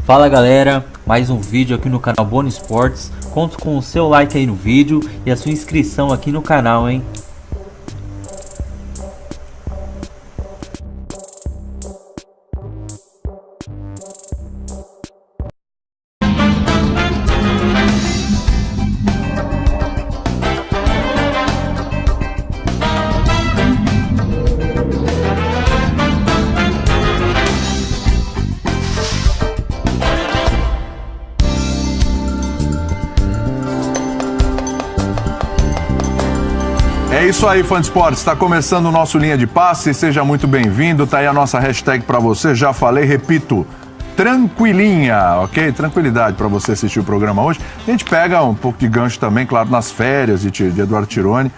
Fala galera, mais um vídeo aqui no canal Boni Esportes. Conto com o seu like aí no vídeo e a sua inscrição aqui no canal, hein? É isso aí, fã de esportes, está começando o nosso Linha de Passe, seja muito bem-vindo, tá aí a nossa hashtag para você, já falei, repito, tranquilinha, ok? Tranquilidade para você assistir o programa hoje. A gente pega um pouco de gancho também, claro, nas férias de Eduardo Tironi.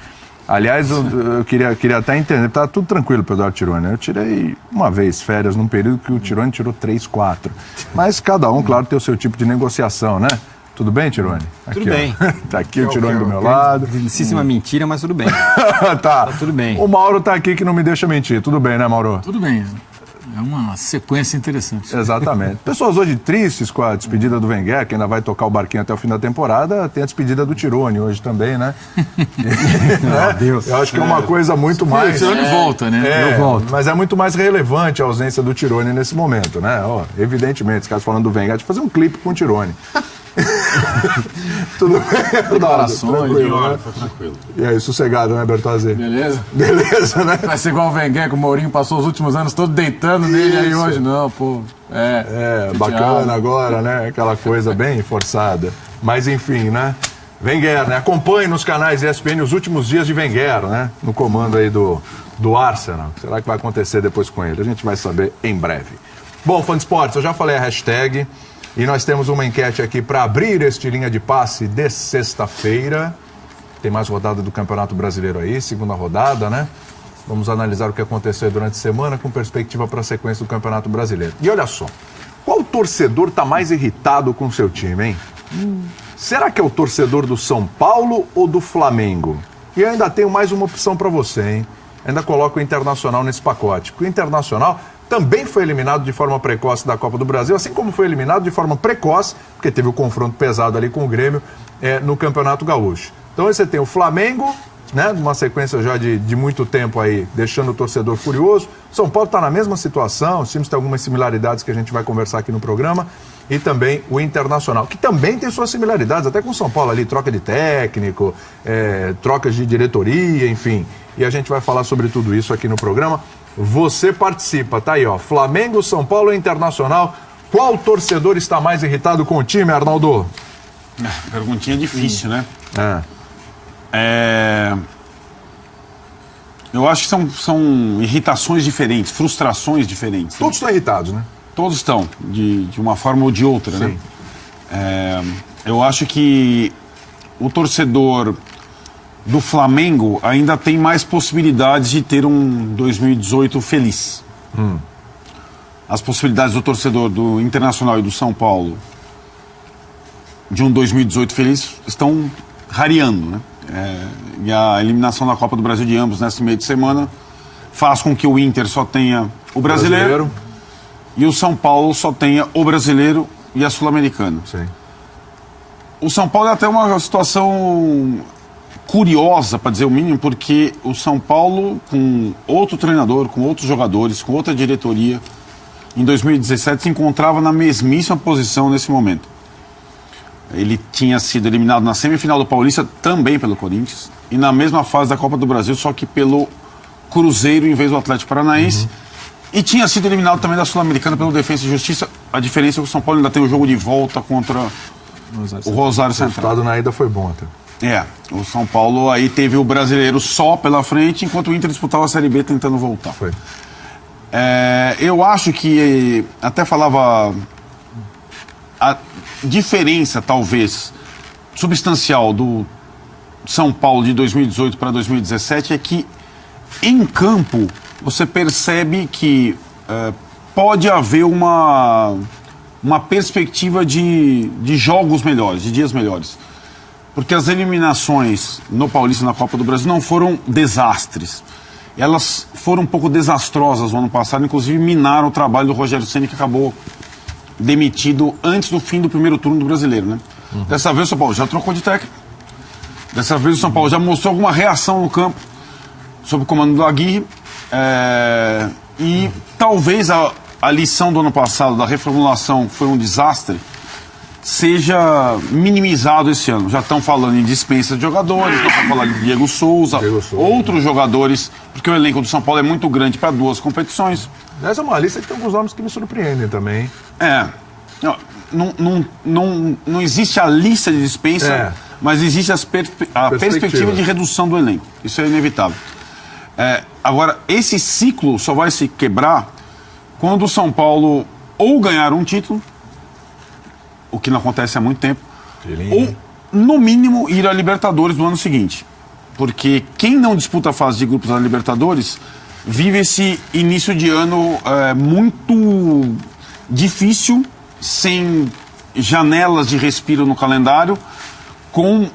Aliás, eu queria até entender, tá tudo tranquilo para Eduardo Tironi, né? Eu tirei uma vez férias num período que o Tironi tirou 3, 4, mas cada um, claro, tem o seu tipo de negociação, né? Tudo bem, Tironi? Tudo bem. Tá aqui o Tironi do meu lado. Grandíssima mentira, mas tudo bem. Tá tudo bem. O Mauro tá aqui que não me deixa mentir. Tudo bem, né, Mauro? Tudo bem. É uma sequência interessante. Exatamente. Pessoas hoje tristes com a despedida do Wenger, que ainda vai tocar o barquinho até o fim da temporada, tem a despedida do Tironi hoje também, né? Meu Deus. Eu acho que é uma coisa muito mais... O Tironi volta, né? Eu volto. Mas é muito mais relevante a ausência do Tironi nesse momento, né? Ó, evidentemente, se caso falando do Wenger, de fazer um clipe com o Tironi. Tudo bem? Declarações, foi tranquilo. E aí, sossegado, né, Bertozzi? Beleza? Beleza, né? Vai ser igual o Wenger, que o Mourinho passou os últimos anos todo deitando nele, aí hoje não, pô. Bacana agora, né? Aquela coisa bem forçada. Mas enfim, né? Wenger, né? Acompanhe nos canais ESPN os últimos dias de Wenger, né? No comando aí do Arsenal. O que será que vai acontecer depois com ele? A gente vai saber em breve. Bom, fã de esportes, eu já falei a hashtag. E nós temos uma enquete aqui para abrir este Linha de Passe de sexta-feira. Tem mais rodada do Campeonato Brasileiro aí, segunda rodada, né? Vamos analisar o que aconteceu durante a semana com perspectiva para a sequência do Campeonato Brasileiro. E olha só, qual torcedor está mais irritado com o seu time, hein? Será que é o torcedor do São Paulo ou do Flamengo? E eu ainda tenho mais uma opção para você, hein? Ainda coloco o Internacional nesse pacote, porque o Internacional também foi eliminado de forma precoce da Copa do Brasil, assim como foi eliminado de forma precoce, porque teve o confronto pesado ali com o Grêmio no Campeonato Gaúcho. Então aí você tem o Flamengo, né, numa sequência já de muito tempo aí, deixando o torcedor furioso. São Paulo está na mesma situação, os times têm algumas similaridades que a gente vai conversar aqui no programa, e também o Internacional, que também tem suas similaridades, até com o São Paulo ali, troca de técnico, trocas de diretoria, enfim. E a gente vai falar sobre tudo isso aqui no programa. Você participa, tá aí, ó. Flamengo, São Paulo e Internacional. Qual torcedor está mais irritado com o time, Arnaldo? Perguntinha difícil, né? Eu acho que são irritações diferentes, frustrações diferentes. Todos estão irritados, né? Todos estão, de uma forma ou de outra, sim, né? Eu acho que o torcedor do Flamengo ainda tem mais possibilidades de ter um 2018 feliz. As possibilidades do torcedor do Internacional e do São Paulo de um 2018 feliz estão rareando, né? E a eliminação da Copa do Brasil de ambos nesse meio de semana faz com que o Inter só tenha o brasileiro e o São Paulo só tenha o brasileiro e a Sul-Americana. O São Paulo é até uma situação curiosa, para dizer o mínimo, porque o São Paulo, com outro treinador, com outros jogadores, com outra diretoria, em 2017 se encontrava na mesmíssima posição nesse momento. Ele tinha sido eliminado na semifinal do Paulista, também pelo Corinthians, e na mesma fase da Copa do Brasil, só que pelo Cruzeiro em vez do Atlético Paranaense, e tinha sido eliminado também da Sul-Americana pelo Defensa e Justiça. A diferença é que o São Paulo ainda tem o jogo de volta contra o Rosário Central. O resultado na ida foi bom até. O São Paulo aí teve o brasileiro só pela frente, enquanto o Inter disputava a Série B tentando voltar. Eu acho que, até falava, a diferença, talvez, substancial do São Paulo de 2018 para 2017 é que, em campo, você percebe que pode haver uma perspectiva de jogos melhores, de dias melhores. Porque as eliminações no Paulista e na Copa do Brasil não foram desastres. Elas foram um pouco desastrosas no ano passado, inclusive minaram o trabalho do Rogério Ceni, que acabou demitido antes do fim do primeiro turno do Brasileiro, né? Dessa vez o São Paulo já trocou de técnico. Dessa vez o São Paulo já mostrou alguma reação no campo sob o comando do Aguirre. E talvez a lição do ano passado da reformulação foi um desastre, seja minimizado esse ano. Já estão falando em dispensa de jogadores, estão falando de Diego Souza, outros jogadores, porque o elenco do São Paulo é muito grande para 2 competições. Essa é uma lista que tem alguns nomes que me surpreendem também. Não existe a lista de dispensa, mas existe a perspectiva de redução do elenco. Isso é inevitável. Agora, esse ciclo só vai se quebrar quando o São Paulo ou ganhar um título, o que não acontece há muito tempo, ou, no mínimo, ir à Libertadores no ano seguinte. Porque quem não disputa a fase de grupos da Libertadores vive esse início de ano muito difícil, sem janelas de respiro no calendário, com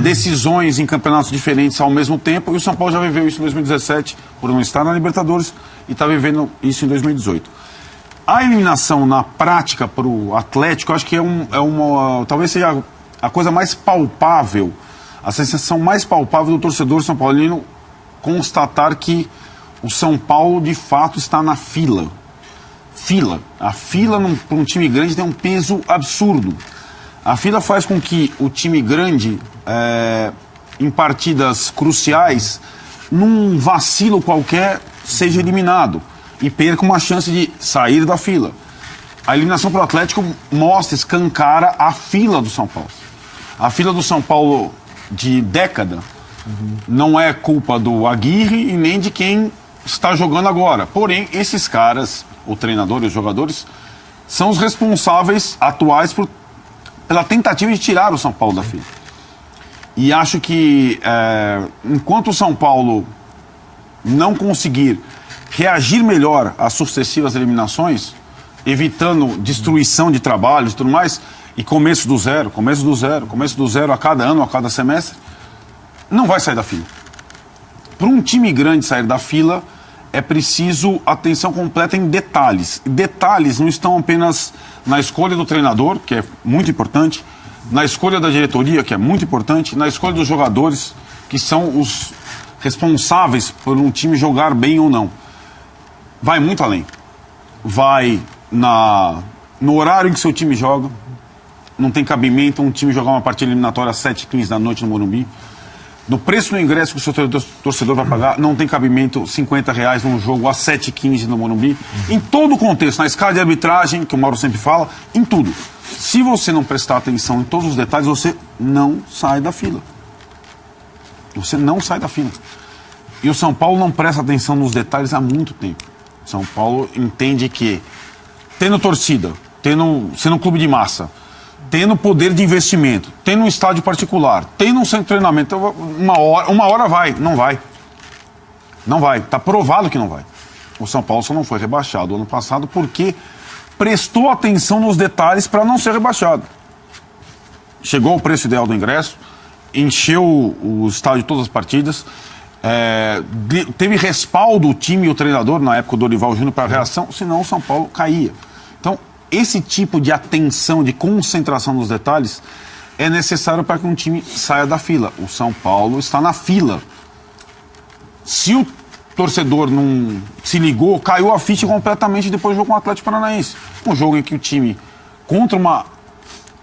decisões em campeonatos diferentes ao mesmo tempo, e o São Paulo já viveu isso em 2017 por não estar na Libertadores e está vivendo isso em 2018. A eliminação na prática para o Atlético, eu acho que talvez seja a coisa mais palpável, a sensação mais palpável do torcedor são paulino constatar que o São Paulo de fato está na fila. A fila para um time grande tem um peso absurdo. A fila faz com que o time grande, em partidas cruciais, num vacilo qualquer, seja eliminado e perca uma chance de sair da fila. A eliminação para o Atlético escancara a fila do São Paulo. A fila do São Paulo de década não é culpa do Aguirre e nem de quem está jogando agora. Porém, esses caras, o treinador e os jogadores, são os responsáveis atuais pela tentativa de tirar o São Paulo da fila. E acho que enquanto o São Paulo não conseguir reagir melhor às sucessivas eliminações, evitando destruição de trabalhos e tudo mais, e começo do zero a cada ano, a cada semestre, não vai sair da fila. Para um time grande sair da fila, é preciso atenção completa em detalhes. Detalhes não estão apenas na escolha do treinador, que é muito importante, na escolha da diretoria, que é muito importante, na escolha dos jogadores, que são os responsáveis por um time jogar bem ou não. Vai muito além. Vai no horário em que seu time joga. Não tem cabimento um time jogar uma partida eliminatória às 7h15 da noite no Morumbi. No preço do ingresso que o seu torcedor vai pagar, não tem cabimento R$50 num jogo às 7h15 no Morumbi. Em todo o contexto, na escala de arbitragem, que o Mauro sempre fala, em tudo. Se você não prestar atenção em todos os detalhes, você não sai da fila. Você não sai da fila. E o São Paulo não presta atenção nos detalhes há muito tempo. O São Paulo entende que, tendo torcida, sendo um clube de massa, tendo poder de investimento, tendo um estádio particular, tendo um centro de treinamento, uma hora vai. Não vai. Não vai. Está provado que não vai. O São Paulo só não foi rebaixado ano passado porque prestou atenção nos detalhes para não ser rebaixado. Chegou ao preço ideal do ingresso, encheu o estádio todas as partidas, teve respaldo o time e o treinador, na época o Dorival Júnior, para a reação, senão o São Paulo caía. Então, esse tipo de atenção, de concentração nos detalhes, é necessário para que um time saia da fila. O São Paulo está na fila. Se o torcedor não se ligou, caiu a ficha completamente depois do jogo com o Atlético Paranaense. Um jogo em que o time, contra uma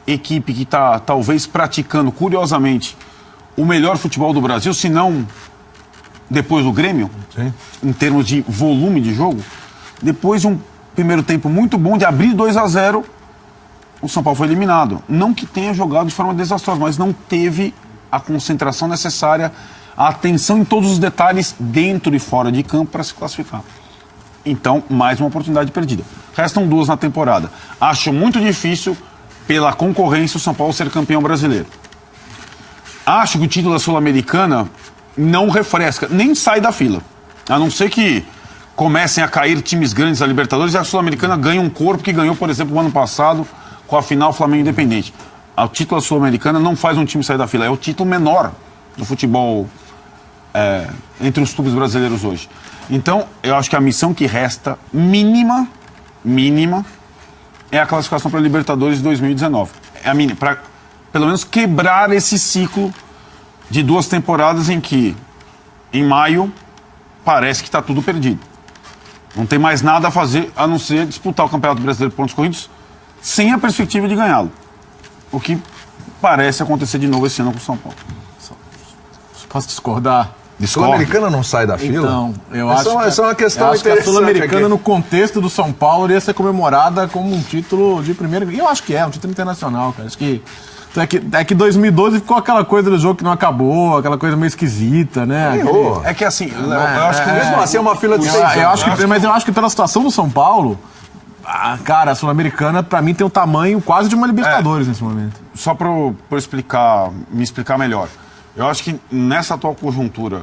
equipe que está talvez praticando, curiosamente, o melhor futebol do Brasil, se não depois do Grêmio, sim, em termos de volume de jogo, depois de um primeiro tempo muito bom de abrir 2-0, o São Paulo foi eliminado. Não que tenha jogado de forma desastrosa, mas não teve a concentração necessária, a atenção em todos os detalhes dentro e fora de campo para se classificar. Então, mais uma oportunidade perdida. Restam 2 na temporada. Acho muito difícil, pela concorrência, o São Paulo ser campeão brasileiro. Acho que o título da Sul-Americana não refresca, nem sai da fila. A não ser que comecem a cair times grandes da Libertadores e a Sul-Americana ganha um corpo que ganhou, por exemplo, no ano passado com a final Flamengo Independente. O título da Sul-Americana não faz um time sair da fila, é o título menor do futebol entre os clubes brasileiros hoje. Então, eu acho que a missão que resta, mínima, é a classificação para a Libertadores de 2019. É a mínima, para pelo menos quebrar esse ciclo de 2 temporadas em que, em maio, parece que está tudo perdido. Não tem mais nada a fazer a não ser disputar o Campeonato Brasileiro de pontos corridos sem a perspectiva de ganhá-lo. O que parece acontecer de novo esse ano com o São Paulo. Posso discordar? A Sul-Americana não sai da fila? Então, eu acho que essa é uma questão que a interessante Sul-Americana, aqui. no contexto do São Paulo, ia ser comemorada como um título de primeiro. E eu acho que é um título internacional, cara. Acho que é que 2012 ficou aquela coisa do jogo que não acabou, aquela coisa meio esquisita, né? É que assim, eu acho que Mesmo assim é uma fila de 6 anos. Mas eu acho que pela situação do São Paulo, cara, a Sul-Americana, pra mim, tem o tamanho quase de uma Libertadores nesse momento. Só para me explicar melhor. Eu acho que nessa atual conjuntura,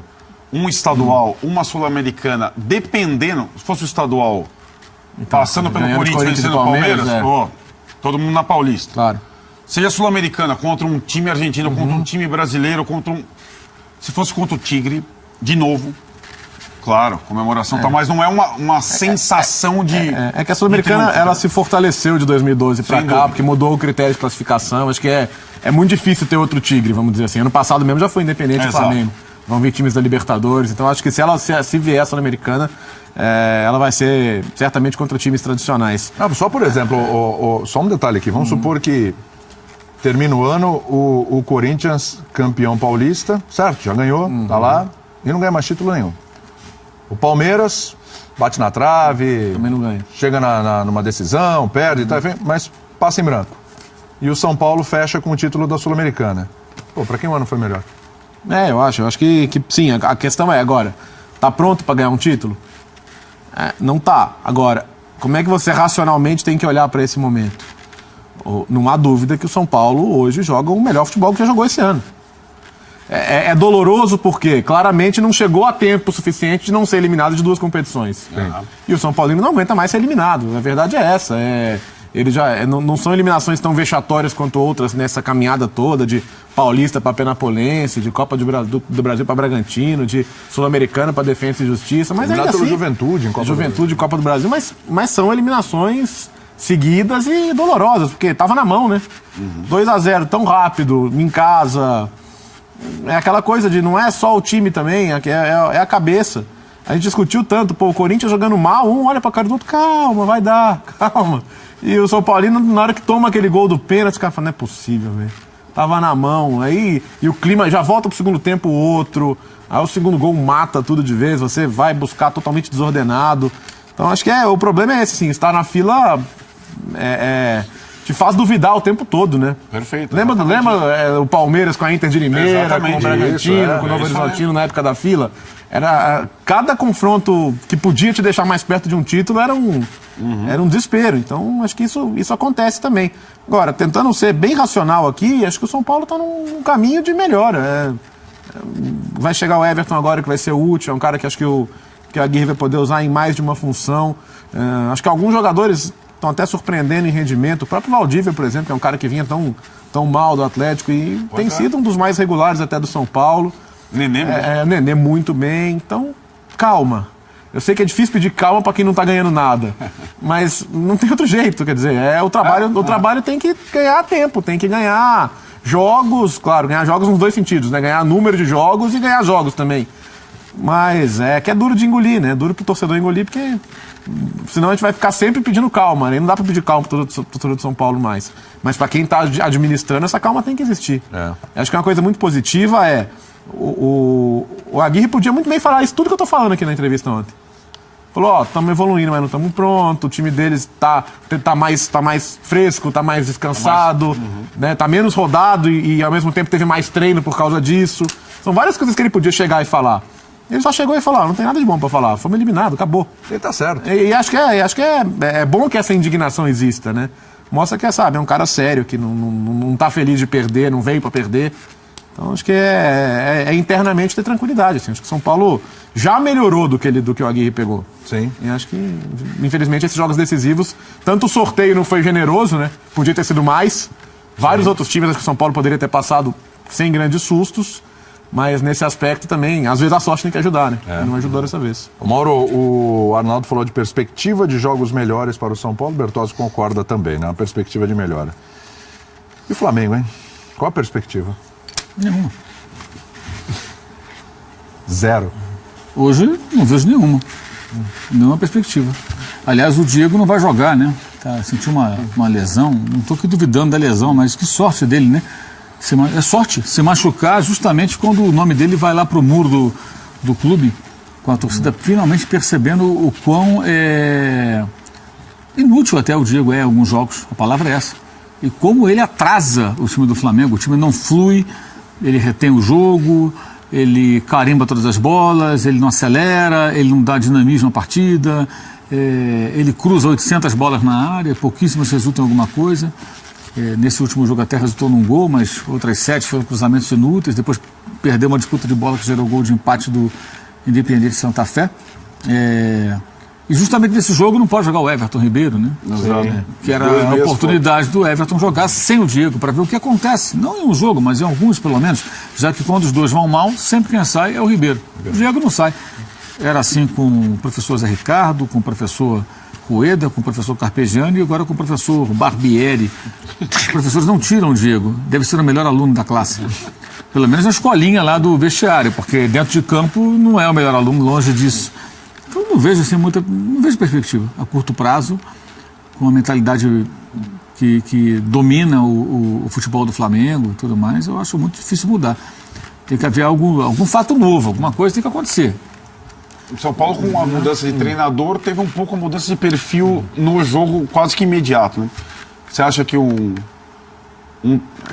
um estadual, uma Sul-Americana, dependendo, se fosse o estadual passando pelo ganhando Corinthians, Corinthians vencendo e o Palmeiras, Palmeiras, todo mundo na Paulista. Claro. Seja Sul-Americana contra um time argentino, contra um time brasileiro, se fosse contra o Tigre, de novo, claro, comemoração tá, mas não é uma sensação de... É que a Sul-Americana, ela se fortaleceu de 2012 pra Sem cá, dúvida. porque mudou o critério de classificação. Acho que é muito difícil ter outro Tigre, vamos dizer assim. Ano passado mesmo já foi Independente e Exato. Flamengo. Vão vir times da Libertadores. Então acho que se vier a Sul-Americana, ela vai ser certamente contra times tradicionais. Só por exemplo, só um detalhe aqui. Vamos supor que termina o ano o Corinthians campeão paulista, certo? Já ganhou, tá lá, e não ganha mais título nenhum. O Palmeiras bate na trave, Também não ganha. chega numa decisão, perde, tá, mas passa em branco. E o São Paulo fecha com o título da Sul-Americana. Pô, pra quem o ano foi melhor? Eu acho que sim. A questão é agora, tá pronto pra ganhar um título? Não tá. Agora, como é que você racionalmente tem que olhar pra esse momento? Não há dúvida que o São Paulo hoje joga o melhor futebol que já jogou esse ano. É doloroso porque claramente não chegou a tempo suficiente de não ser eliminado de 2 competições. E o São Paulino não aguenta mais ser eliminado. A verdade é essa. Ele já não são eliminações tão vexatórias quanto outras nessa caminhada toda de Paulista para Penapolense, de Copa do Brasil para Bragantino, de Sul-Americana para Defensa e Justiça. Mas ainda Eliminado pelo assim, Juventude em Copa do Juventude e Copa do Brasil, mas são eliminações seguidas e dolorosas, porque tava na mão, né? 2-0 tão rápido, em casa. É aquela coisa de não é só o time também, é a cabeça. A gente discutiu tanto, o Corinthians jogando mal, um olha pra cara do outro, calma, vai dar, calma. E o São Paulino, na hora que toma aquele gol do pênalti, o cara fala, não é possível, velho. Tava na mão, aí, e o clima já volta pro segundo tempo outro, aí o segundo gol mata tudo de vez, você vai buscar totalmente desordenado. Então acho que o problema é esse, sim, estar na fila te faz duvidar o tempo todo, né? Perfeito. Lembra o Palmeiras com a Inter de Limeira, Exatamente, com o Bragantino, com o Novo Horizontino na época da fila? Cada confronto que podia te deixar mais perto de um título era um desespero. Então, acho que isso acontece também. Agora, tentando ser bem racional aqui, acho que o São Paulo está num caminho de melhora. Vai chegar o Everton agora, que vai ser útil, é um cara que acho que o Aguirre vai poder usar em mais de uma função. Acho que alguns jogadores estão até surpreendendo em rendimento. O próprio Valdívia, por exemplo, que é um cara que vinha tão mal do Atlético e tem sido um dos mais regulares até do São Paulo. Nenê mesmo. Nenê muito bem. Então, calma. Eu sei que é difícil pedir calma para quem não tá ganhando nada, mas não tem outro jeito, quer dizer, o trabalho tem que ganhar tempo, tem que ganhar jogos, claro, ganhar jogos nos 2 sentidos, né? Ganhar número de jogos e ganhar jogos também. Mas que é duro de engolir, né? É duro pro torcedor engolir, porque senão a gente vai ficar sempre pedindo calma, né? Não dá para pedir calma pro torcedor de São Paulo mais. Mas para quem tá administrando, essa calma tem que existir. Acho que uma coisa muito positiva o Aguirre podia muito bem falar isso tudo que eu tô falando aqui na entrevista ontem. Falou, estamos evoluindo, mas não estamos prontos, o time deles tá mais fresco, tá mais descansado, né? Tá menos rodado e ao mesmo tempo teve mais treino por causa disso. São várias coisas que ele podia chegar e falar. Ele só chegou e falou, não tem nada de bom para falar, fomos eliminados, acabou. Ele tá certo. E acho que é bom que essa indignação exista, né? Mostra que é um cara sério, que não tá feliz de perder, não veio para perder. Então acho que internamente ter tranquilidade. Assim. Acho que o São Paulo já melhorou do que o Aguirre pegou. Sim. E acho que, infelizmente, esses jogos decisivos, tanto o sorteio não foi generoso, né? Podia ter sido mais. Vários outros times, acho que o São Paulo poderia ter passado sem grandes sustos. Mas nesse aspecto também, às vezes a sorte tem que ajudar, né? Não ajudou dessa vez. Mauro, o Arnaldo falou de perspectiva de jogos melhores para o São Paulo. O Bertozzi concorda também, né? Uma perspectiva de melhora. E o Flamengo, hein? Qual a perspectiva? Nenhuma. Zero. Hoje não vejo nenhuma perspectiva. Aliás, o Diego não vai jogar, né? Sentiu uma lesão, não estou aqui duvidando da lesão, mas que sorte dele, né? É sorte se machucar justamente quando o nome dele vai lá para o muro do clube, com a torcida finalmente percebendo o quão inútil até o Diego é em alguns jogos, a palavra é essa. E como ele atrasa o time do Flamengo, o time não flui, ele retém o jogo, ele carimba todas as bolas, ele não acelera, ele não dá dinamismo à partida, ele cruza 800 bolas na área, pouquíssimas resultam em alguma coisa. Nesse último jogo até resultou num gol, mas outras 7 foram cruzamentos inúteis. Depois perdeu uma disputa de bola que gerou gol de empate do Independiente Santa Fé. E justamente nesse jogo não pode jogar o Everton Ribeiro, né? Que era a oportunidade do Everton jogar sem o Diego, para ver o que acontece. Não em um jogo, mas em alguns pelo menos. Já que quando os dois vão mal, sempre quem sai é o Ribeiro. O Diego não sai. Era assim com o professor Zé Ricardo, com o professor Rueda, com o professor Carpegiani e agora com o professor Barbieri. Os professores não tiram o Diego, deve ser o melhor aluno da classe. Pelo menos na escolinha lá do vestiário, porque dentro de campo não é o melhor aluno, longe disso. Então não vejo assim não vejo perspectiva a curto prazo, com a mentalidade que domina o futebol do Flamengo e tudo mais. Eu acho muito difícil mudar. Tem que haver algum fato novo, alguma coisa tem que acontecer. O São Paulo, com a mudança de treinador, teve um pouco a mudança de perfil no jogo quase que imediato, né? Você acha que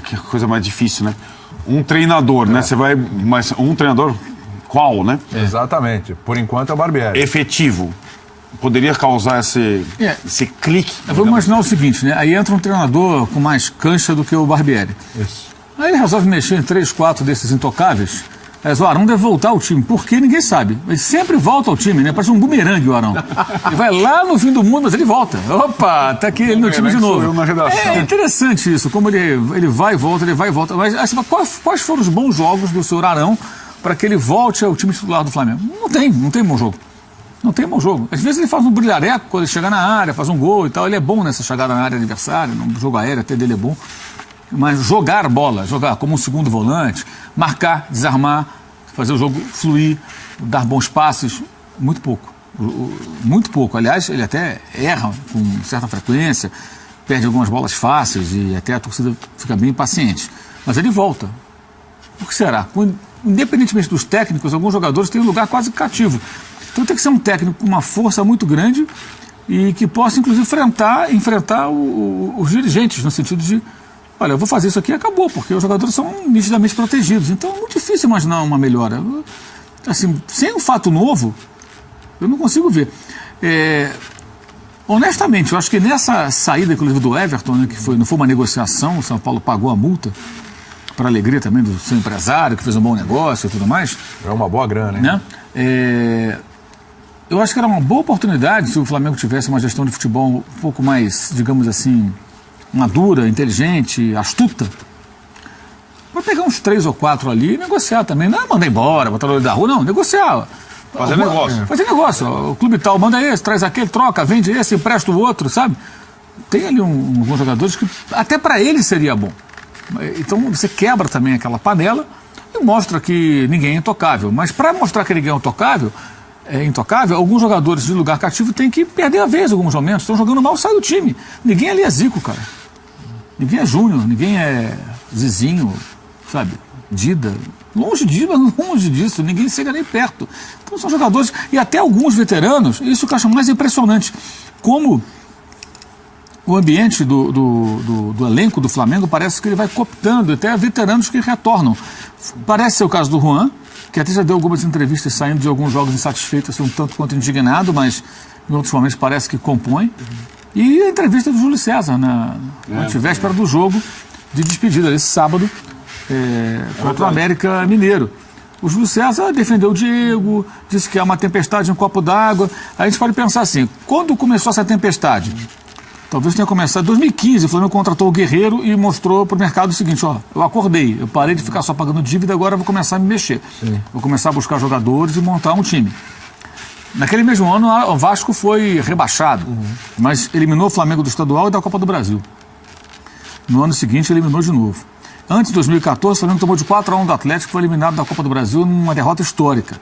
que coisa mais difícil, né? Um treinador, né? Você vai... Mas um treinador... Qual, né? Exatamente. Por enquanto é o Barbieri. Efetivo. Poderia causar esse clique. Vamos imaginar o seguinte, né? Aí entra um treinador com mais cancha do que o Barbieri. Isso. Aí ele resolve mexer em 3, 4 desses intocáveis. O Arão deve voltar ao time. Por quê? Ninguém sabe. Ele sempre volta ao time, né? Parece um bumerangue o Arão. Ele vai lá no fim do mundo, mas ele volta. Opa, tá aqui ele no time de novo. Eu na redação. É interessante isso, como ele vai e volta, ele vai e volta. Mas assim, quais foram os bons jogos do senhor Arão para que ele volte ao time titular do Flamengo? Não tem bom jogo. Não tem bom jogo. Às vezes ele faz um brilhareco quando ele chega na área, faz um gol e tal. Ele é bom nessa chegada na área adversária, no jogo aéreo até dele é bom. Mas jogar bola, jogar como um segundo volante, marcar, desarmar, fazer o jogo fluir, dar bons passes, muito pouco. Muito pouco. Aliás, ele até erra com certa frequência, perde algumas bolas fáceis e até a torcida fica bem impaciente. Mas ele volta. Por que será? Independentemente dos técnicos, alguns jogadores têm um lugar quase cativo. Então tem que ser um técnico com uma força muito grande e que possa, inclusive, enfrentar os dirigentes, no sentido de olha, eu vou fazer isso aqui e acabou, porque os jogadores são nitidamente protegidos. Então é muito difícil imaginar uma melhora. Assim, sem um fato novo, eu não consigo ver. Honestamente, eu acho que nessa saída, inclusive, do Everton, né, que não foi uma negociação, o São Paulo pagou a multa, para a alegria também do seu empresário, que fez um bom negócio e tudo mais. É uma boa grana, hein? Né? Eu acho que era uma boa oportunidade se o Flamengo tivesse uma gestão de futebol um pouco mais, digamos assim, madura, inteligente, astuta, para pegar uns 3 ou 4 ali e negociar também. Não é mandar embora, botar no olho da rua, não, negociar. Fazer negócio. Fazer negócio. O clube tal manda esse, traz aquele, troca, vende esse, empresta o outro, sabe? Tem ali alguns jogadores que até para ele seria bom. Então você quebra também aquela panela e mostra que ninguém é intocável. Mas para mostrar que ninguém é intocável, alguns jogadores de lugar cativo têm que perder a vez em alguns momentos. Estão jogando mal, sai do time. Ninguém ali é Zico, cara. Ninguém é Júnior, ninguém é Zizinho, sabe? Dida. Longe disso, ninguém chega nem perto. Então são jogadores, e até alguns veteranos, isso que eu acho mais impressionante. Como o ambiente do elenco do Flamengo parece que ele vai cooptando até veteranos que retornam. Parece ser o caso do Juan, que até já deu algumas entrevistas saindo de alguns jogos insatisfeito, assim, um tanto quanto indignado, mas em outros momentos parece que compõe. E a entrevista do Júlio César, na antevéspera do jogo de despedida, esse sábado, contra o América Mineiro. O Júlio César defendeu o Diego, disse que é uma tempestade em um copo d'água. Aí a gente pode pensar assim, quando começou essa tempestade? Talvez tenha começado em 2015, o Flamengo contratou o Guerreiro e mostrou para o mercado o seguinte, ó, eu acordei, eu parei de ficar só pagando dívida, agora eu vou começar a me mexer. Vou começar a buscar jogadores e montar um time. Naquele mesmo ano, o Vasco foi rebaixado, mas eliminou o Flamengo do Estadual e da Copa do Brasil. No ano seguinte, eliminou de novo. Antes de 2014, o Flamengo tomou de 4-1 do Atlético, foi eliminado da Copa do Brasil numa derrota histórica.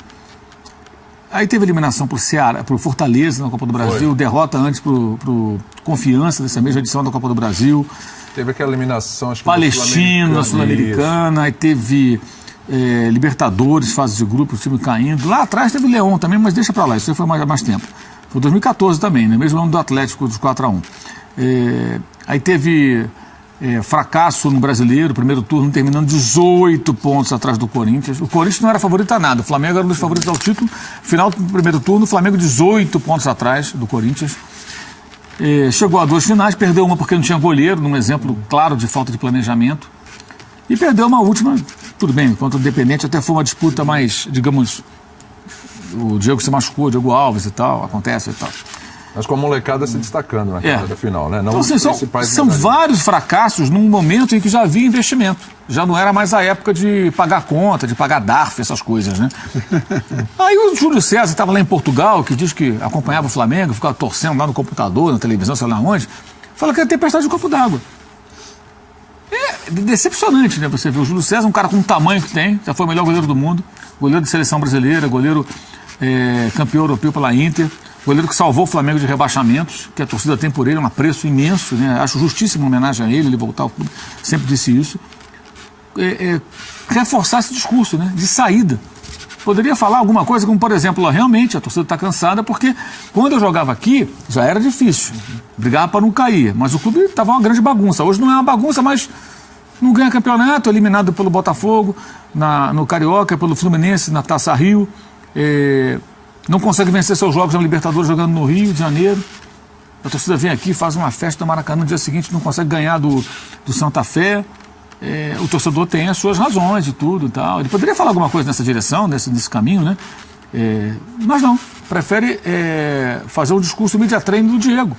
Aí teve eliminação para o Ceará, para o Fortaleza na Copa do Brasil, derrota antes para o Confiança, dessa mesma edição da Copa do Brasil. Teve aquela eliminação, acho que Palestina, Sul-Americana, aí teve Libertadores, fase de grupo, o time caindo. Lá atrás teve Leão também, mas deixa para lá, isso aí foi mais tempo. Foi 2014 também, né? Mesmo ano do Atlético, dos 4-1. Aí teve fracasso no Brasileiro, primeiro turno, terminando 18 pontos atrás do Corinthians. O Corinthians não era favorito a nada, o Flamengo era um dos favoritos ao título. Final do primeiro turno, o Flamengo 18 pontos atrás do Corinthians. Chegou a 2 finais, perdeu uma porque não tinha goleiro, num exemplo claro de falta de planejamento. E perdeu uma última, tudo bem, contra o Independente, até foi uma disputa mais, digamos, o Diego se machucou, o Diego Alves e tal, acontece e tal. Mas com a molecada se destacando na carreira final, né? Não então, assim, são vários fracassos num momento em que já havia investimento. Já não era mais a época de pagar conta, de pagar DARF, essas coisas, né? Aí o Júlio César estava lá em Portugal, que diz que acompanhava o Flamengo, ficava torcendo lá no computador, na televisão, sei lá onde, fala que era tempestade de copo d'água. É decepcionante, né? Você vê o Júlio César, um cara com o tamanho que tem, já foi o melhor goleiro do mundo, goleiro de seleção brasileira, goleiro campeão europeu pela Inter, goleiro que salvou o Flamengo de rebaixamentos, que a torcida tem por ele, um apreço imenso, né? Acho justíssima homenagem a ele voltar ao clube, sempre disse isso. Reforçar esse discurso, né? De saída. Poderia falar alguma coisa como, por exemplo, realmente a torcida está cansada porque quando eu jogava aqui já era difícil, brigava para não cair, mas o clube estava uma grande bagunça. Hoje não é uma bagunça, mas não ganha campeonato, eliminado pelo Botafogo, no Carioca, pelo Fluminense, na Taça Rio. Não consegue vencer seus jogos na Libertadores jogando no Rio de Janeiro. A torcida vem aqui, faz uma festa no Maracanã, no dia seguinte não consegue ganhar do Santa Fé. O torcedor tem as suas razões e tudo e tal. Ele poderia falar alguma coisa nessa direção, nesse caminho, né? Mas não. Prefere fazer um discurso media training do Diego.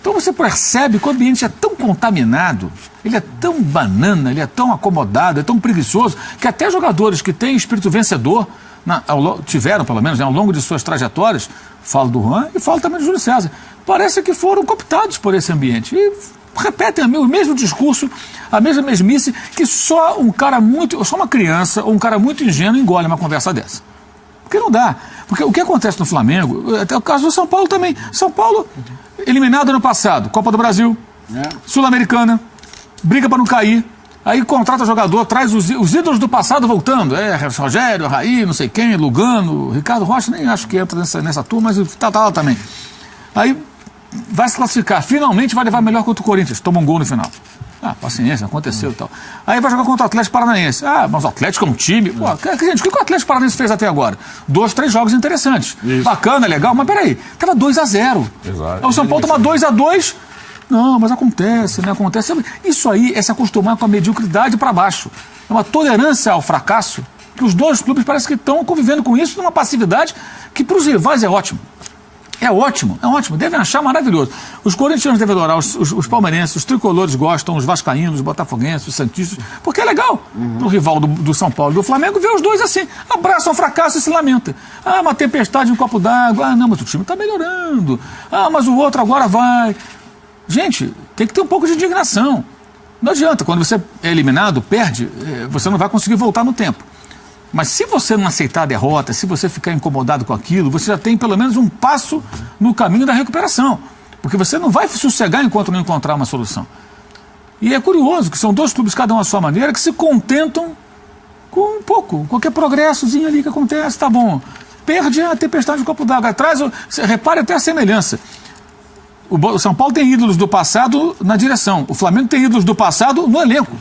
Então você percebe que o ambiente é tão contaminado, ele é tão banana, ele é tão acomodado, é tão preguiçoso, que até jogadores que têm espírito vencedor tiveram, pelo menos, ao longo de suas trajetórias, falo do Juan e falo também do Júlio César, parece que foram cooptados por esse ambiente e repetem o mesmo discurso, a mesma mesmice, que só uma criança ou um cara muito ingênuo engole uma conversa dessa. Porque não dá. Porque o que acontece no Flamengo, até o caso do São Paulo também. São Paulo, eliminado ano passado, Copa do Brasil, Sul-Americana, briga para não cair. Aí contrata jogador, traz os ídolos do passado voltando. Rogério, Raí, não sei quem, Lugano, Ricardo Rocha, nem acho que entra nessa turma, mas tá lá também. Aí vai se classificar, finalmente vai levar melhor contra o Corinthians, toma um gol no final. Paciência, aconteceu e tal. Aí vai jogar contra o Atlético Paranaense. Mas o Atlético é um time. Pô, gente, o que o Atlético Paranaense fez até agora? 2, 3 jogos interessantes. Isso. Bacana, legal, mas peraí, tava 2-0. Exato. Aí o São Paulo toma 2-2. Não, mas acontece, né? Acontece. Isso aí é se acostumar com a mediocridade para baixo. É uma tolerância ao fracasso, que os dois clubes parece que estão convivendo com isso numa passividade que para os rivais é ótimo. É ótimo, devem achar maravilhoso. Os corintianos devem adorar, os palmeirenses, os tricolores gostam, os vascaínos, os botafoguenses, os santistas, porque é legal pro rival do São Paulo e do Flamengo ver os dois assim, abraçam o fracasso e se lamenta. Uma tempestade em um copo d'água, não, mas o time está melhorando. Mas o outro agora vai. Gente, tem que ter um pouco de indignação. Não adianta, quando você é eliminado, perde, você não vai conseguir voltar no tempo. Mas se você não aceitar a derrota, se você ficar incomodado com aquilo, você já tem pelo menos um passo no caminho da recuperação. Porque você não vai sossegar enquanto não encontrar uma solução. E é curioso que são dois clubes, cada um à sua maneira, que se contentam com um pouco. Qualquer progressozinho ali que acontece, tá bom. Perde a tempestade de copo d'água. Atrás, repare até a semelhança. O São Paulo tem ídolos do passado na direção. O Flamengo tem ídolos do passado no elenco.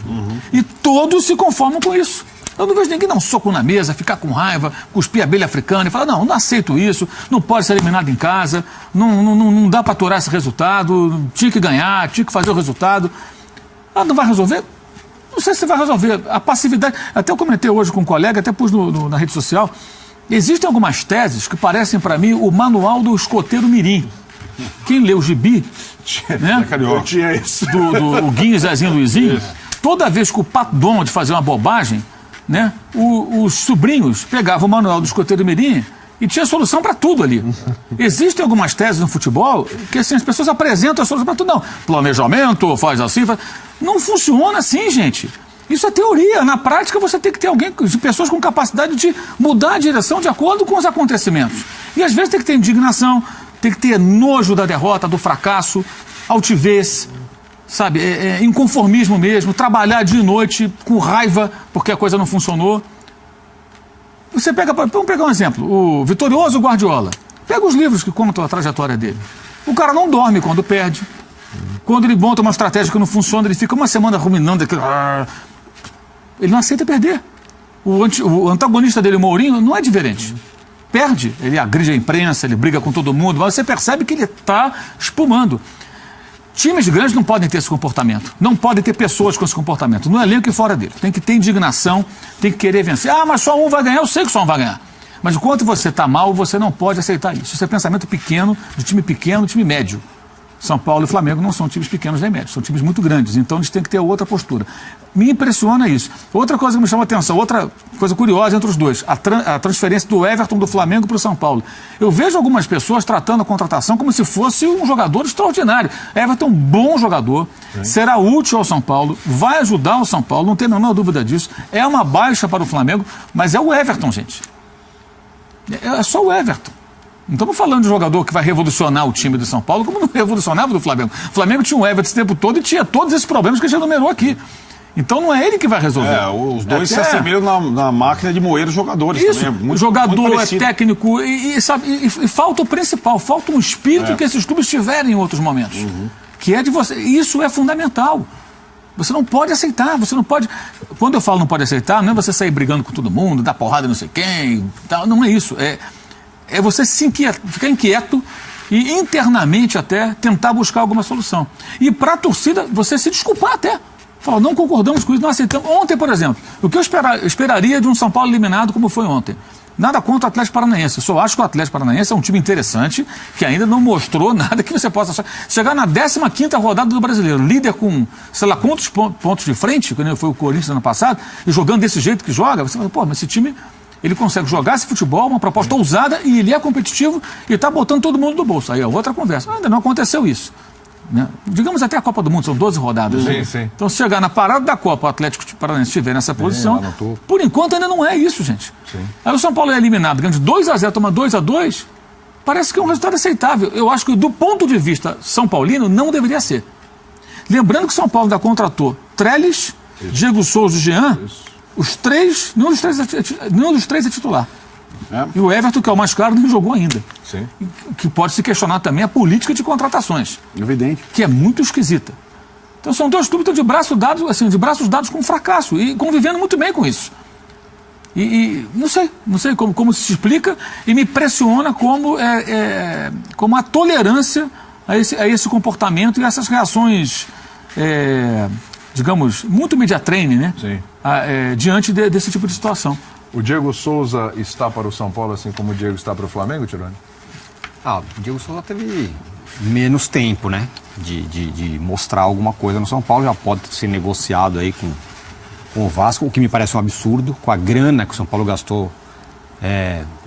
E todos se conformam com isso. Eu não vejo ninguém dar um soco na mesa, ficar com raiva, cuspir a abelha africana e falar, não aceito isso, não pode ser eliminado em casa, não dá para aturar esse resultado, tinha que ganhar, tinha que fazer o resultado. Não vai resolver? Não sei se vai resolver. A passividade, até eu comentei hoje com um colega, até pus na rede social, existem algumas teses que parecem para mim o manual do escoteiro mirim. Quem lê o gibi, né? Eu tinha isso. do Guinho, Zezinho, Luizinho, toda vez que o Pato Donald fazia uma bobagem, né, os sobrinhos pegavam o manual do Escoteiro Mirim e tinha solução para tudo ali. Existem algumas teses no futebol que assim, as pessoas apresentam a solução para tudo. Não, planejamento, faz assim, faz... Não funciona assim, gente. Isso é teoria. Na prática, você tem que ter pessoas com capacidade de mudar a direção de acordo com os acontecimentos. E às vezes tem que ter indignação, tem que ter nojo da derrota, do fracasso, altivez, sabe, inconformismo mesmo, trabalhar dia e noite com raiva porque a coisa não funcionou. Você pega, vamos pegar um exemplo, o Vitorioso Guardiola. Pega os livros que contam a trajetória dele. O cara não dorme quando perde. Quando ele monta uma estratégia que não funciona, ele fica uma semana ruminando aquilo. Ele não aceita perder. O antagonista dele, o Mourinho, não é diferente. Perde, ele agride a imprensa, ele briga com todo mundo, mas você percebe que ele está espumando. Times grandes não podem ter esse comportamento. Não podem ter pessoas com esse comportamento. No elenco e fora dele. Tem que ter indignação, tem que querer vencer. Ah, mas só um vai ganhar. Eu sei que só um vai ganhar. Mas enquanto você está mal, você não pode aceitar isso. Isso é pensamento pequeno, de time pequeno, time médio. São Paulo e Flamengo não são times pequenos nem médios, são times muito grandes, então eles têm que ter outra postura. Me impressiona isso. Outra coisa que me chama a atenção, outra coisa curiosa entre os dois, a transferência do Everton do Flamengo para o São Paulo. Eu vejo algumas pessoas tratando a contratação como se fosse um jogador extraordinário. Everton é um bom jogador, será útil ao São Paulo, vai ajudar o São Paulo, não tem a menor dúvida disso. É uma baixa para o Flamengo, mas é o Everton, gente. É só o Everton. Não estamos falando de jogador que vai revolucionar o time do São Paulo, como não revolucionava do Flamengo. O Flamengo tinha um Everton esse tempo todo e tinha todos esses problemas que a gente enumerou aqui. Então não é ele que vai resolver. Os dois se assemelham na máquina de moer os jogadores. Isso, também. O jogador é técnico e falta o principal, falta um espírito que esses clubes tiverem em outros momentos. Que é de você. Isso é fundamental. Você não pode aceitar, você não pode... Quando eu falo não pode aceitar, não é você sair brigando com todo mundo, dar porrada em não sei quem, tal, não é isso. É você ficar inquieto e internamente até tentar buscar alguma solução. E para a torcida, você se desculpar até. Falar, não concordamos com isso, não aceitamos. Ontem, por exemplo, o que eu esperaria de um São Paulo eliminado como foi ontem? Nada contra o Atlético Paranaense. Eu só acho que o Atlético Paranaense é um time interessante, que ainda não mostrou nada que você possa achar. Chegar na 15ª rodada do Brasileiro, líder com, sei lá, quantos pontos de frente, que foi o Corinthians no ano passado, e jogando desse jeito que joga, você fala, pô, mas esse time... Ele consegue jogar esse futebol, uma proposta ousada, e ele é competitivo e está botando todo mundo do bolso. Aí é outra conversa. Ainda não aconteceu isso. Né? Digamos até a Copa do Mundo, são 12 rodadas. Sim, sim. Então, se chegar na parada da Copa, o Atlético Paranaense estiver nessa posição, por enquanto ainda não é isso, gente. Sim. Aí o São Paulo é eliminado, ganha de 2-0, toma 2-2, parece que é um resultado aceitável. Eu acho que do ponto de vista São Paulino, não deveria ser. Lembrando que o São Paulo ainda contratou Trellis, Diego Souza e Jean. Os três, nenhum dos três é titular. E o Everton, que é o mais claro, nem jogou ainda. Sim. Que pode se questionar também a política de contratações. Evidente. Que é muito esquisita. Então são dois clubes que estão de braços dados com fracasso e convivendo muito bem com isso. E não sei como se explica e me impressiona como a tolerância a esse comportamento e essas reações... digamos, muito media training, né? Sim. Diante desse tipo de situação. O Diego Souza está para o São Paulo, assim como o Diego está para o Flamengo, Tironi? O Diego Souza teve menos tempo, né? De mostrar alguma coisa no São Paulo. Já pode ser negociado aí com o Vasco, o que me parece um absurdo, com a grana que o São Paulo gastou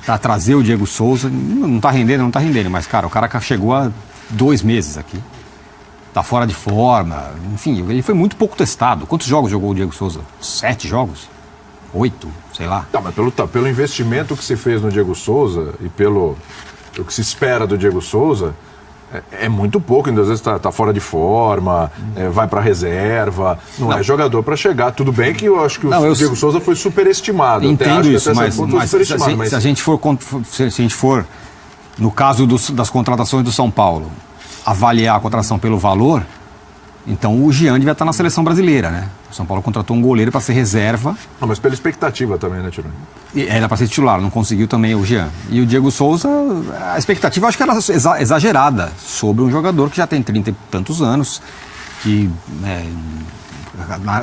para trazer o Diego Souza. Não está rendendo, mas, cara, o cara chegou há 2 meses aqui. Tá fora de forma, enfim, ele foi muito pouco testado. Quantos jogos jogou o Diego Souza? 7 jogos? 8, sei lá. Mas pelo investimento que se fez no Diego Souza e pelo que se espera do Diego Souza, é muito pouco, ainda às vezes tá fora de forma, vai para reserva, não é jogador para chegar. Tudo bem que eu acho que o Diego Souza foi superestimado. Entendo isso, mas se a gente for, no caso das contratações do São Paulo, avaliar a contratação pelo valor, então o Jean devia estar na seleção brasileira, né? O São Paulo contratou um goleiro para ser reserva. Não, mas pela expectativa também, né, Tironi? Era para ser titular, não conseguiu também o Jean. E o Diego Souza, a expectativa acho que era exagerada sobre um jogador que já tem 30 e tantos anos, que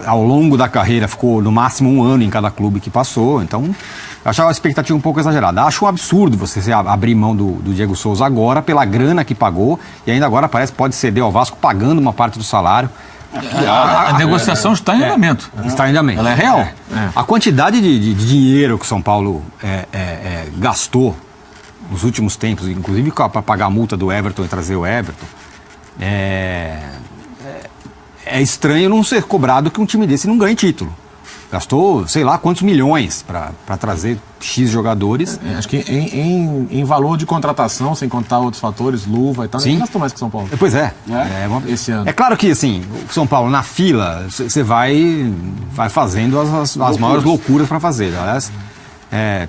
ao longo da carreira ficou no máximo 1 ano em cada clube que passou, então Eu achava a expectativa um pouco exagerada. Acho um absurdo você abrir mão do Diego Souza agora pela grana que pagou e ainda agora pode ceder ao Vasco pagando uma parte do salário. A negociação está em andamento. Está em andamento. Ela é real. A quantidade de dinheiro que o São Paulo gastou nos últimos tempos, inclusive para pagar a multa do Everton e trazer o Everton, é estranho não ser cobrado que um time desse não ganhe título. Gastou, sei lá, quantos milhões para trazer X jogadores. Acho que em valor de contratação, sem contar outros fatores, luva e tal, nem gastou mais que o São Paulo. Pois é. Esse ano. É claro que, assim, o São Paulo, na fila, você vai fazendo as maiores loucuras para fazer. Aliás,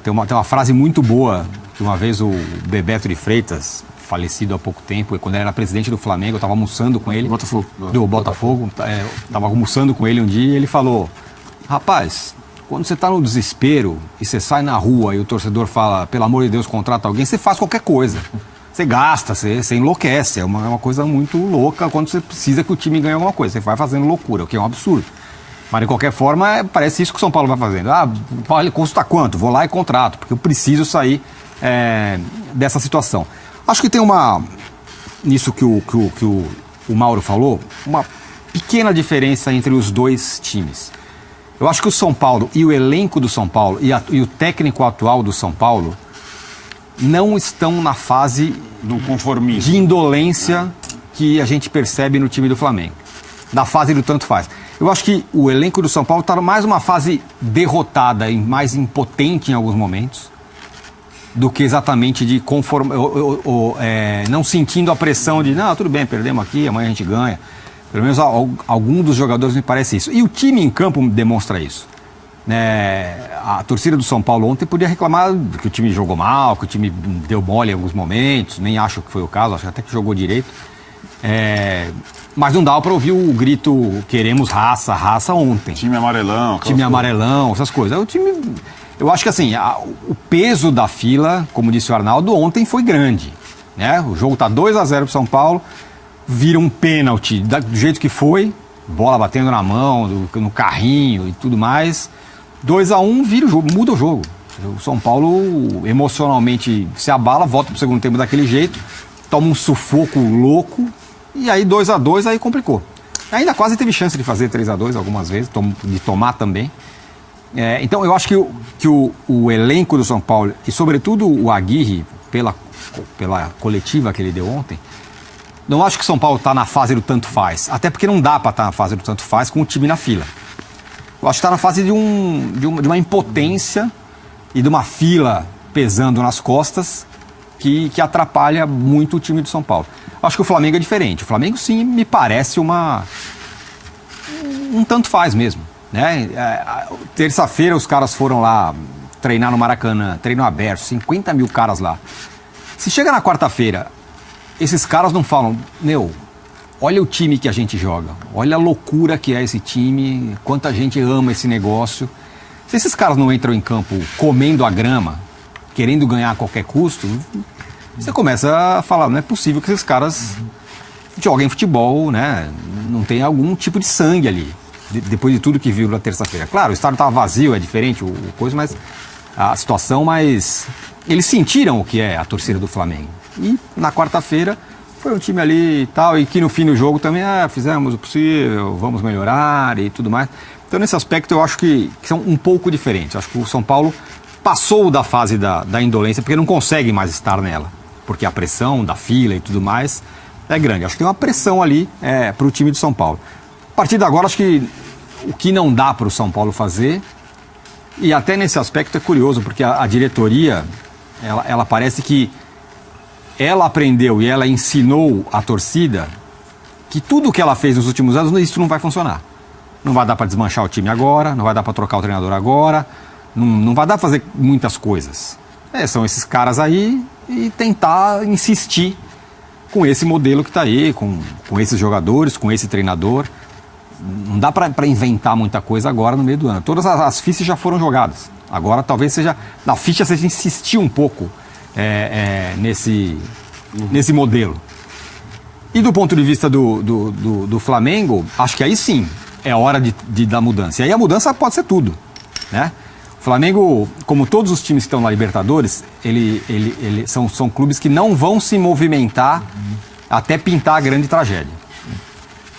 tem uma frase muito boa que uma vez o Bebeto de Freitas, falecido há pouco tempo, quando ele era presidente do Flamengo, eu estava almoçando com ele. Do Botafogo. Estava almoçando com ele um dia e ele falou: rapaz, quando você está no desespero e você sai na rua e o torcedor fala, pelo amor de Deus, contrata alguém, você faz qualquer coisa. Você gasta, você enlouquece. É uma coisa muito louca quando você precisa que o time ganhe alguma coisa. Você vai fazendo loucura, o que é um absurdo. Mas, de qualquer forma, parece isso que o São Paulo vai fazendo. Ele custa quanto? Vou lá e contrato, porque eu preciso sair dessa situação. Acho que tem nisso que o Mauro falou, uma pequena diferença entre os dois times. Eu acho que o São Paulo e o elenco do São Paulo e o técnico atual do São Paulo não estão na fase do conformismo, de indolência que a gente percebe no time do Flamengo, da fase do tanto faz. Eu acho que o elenco do São Paulo está mais uma fase derrotada e mais impotente em alguns momentos do que exatamente de não sentindo a pressão de, não, tudo bem, perdemos aqui, amanhã a gente ganha. Pelo menos algum dos jogadores me parece isso. E o time em campo demonstra isso. A torcida do São Paulo ontem podia reclamar que o time jogou mal, que o time deu mole em alguns momentos, nem acho que foi o caso, acho até que jogou direito. Mas não dá para ouvir o grito queremos raça ontem. Time amarelão. Time amarelão, essas coisas. Eu acho que assim, o peso da fila, como disse o Arnaldo, ontem foi grande. O jogo está 2-0 para o São Paulo, vira um pênalti do jeito que foi, bola batendo na mão, no carrinho e tudo mais. 2-1, vira o jogo, muda o jogo. O São Paulo emocionalmente se abala, volta para o segundo tempo daquele jeito, toma um sufoco louco, e aí 2-2, aí complicou. Ainda quase teve chance de fazer 3-2 algumas vezes, de tomar também. Então eu acho que o elenco do São Paulo, e sobretudo o Aguirre, pela coletiva que ele deu ontem, não acho que o São Paulo está na fase do tanto faz. Até porque não dá para estar na fase do tanto faz com o time na fila. Eu acho que está na fase de uma impotência e de uma fila pesando nas costas que atrapalha muito o time do São Paulo. Eu acho que o Flamengo é diferente. O Flamengo, sim, me parece um tanto faz mesmo. Terça-feira os caras foram lá treinar no Maracanã, treino aberto, 50 mil caras lá. Se chega na quarta-feira, esses caras não falam, olha o time que a gente joga, olha a loucura que é esse time, quanta gente ama esse negócio. Se esses caras não entram em campo comendo a grama, querendo ganhar a qualquer custo, você começa a falar, não é possível que esses caras joguem futebol, não tem algum tipo de sangue ali, depois de tudo que viu na terça-feira. Claro, o estádio estava vazio, é diferente mas a situação, mas eles sentiram o que é a torcida do Flamengo. E na quarta-feira foi um time ali e tal, e que no fim do jogo também fizemos o possível, vamos melhorar e tudo mais. Então nesse aspecto eu acho que são um pouco diferentes. Acho que o São Paulo passou da fase da indolência, porque não consegue mais estar nela, porque a pressão da fila e tudo mais é grande. Acho que tem uma pressão ali para o time de São Paulo. A partir de agora, acho que o que não dá para o São Paulo fazer, e até nesse aspecto é curioso, porque a diretoria, ela parece que ela aprendeu e ela ensinou a torcida que tudo o que ela fez nos últimos anos, isso não vai funcionar. Não vai dar para desmanchar o time agora, não vai dar para trocar o treinador agora, não vai dar para fazer muitas coisas. São esses caras aí e tentar insistir com esse modelo que está aí, com esses jogadores, com esse treinador. Não dá para inventar muita coisa agora no meio do ano. Todas as fichas já foram jogadas. Agora talvez seja, na ficha seja insistir um pouco nesse modelo. E do ponto de vista do Flamengo, acho que aí sim é hora de dar mudança. E aí a mudança pode ser tudo. O Flamengo, como todos os times que estão na Libertadores, são clubes que não vão se movimentar até pintar a grande tragédia.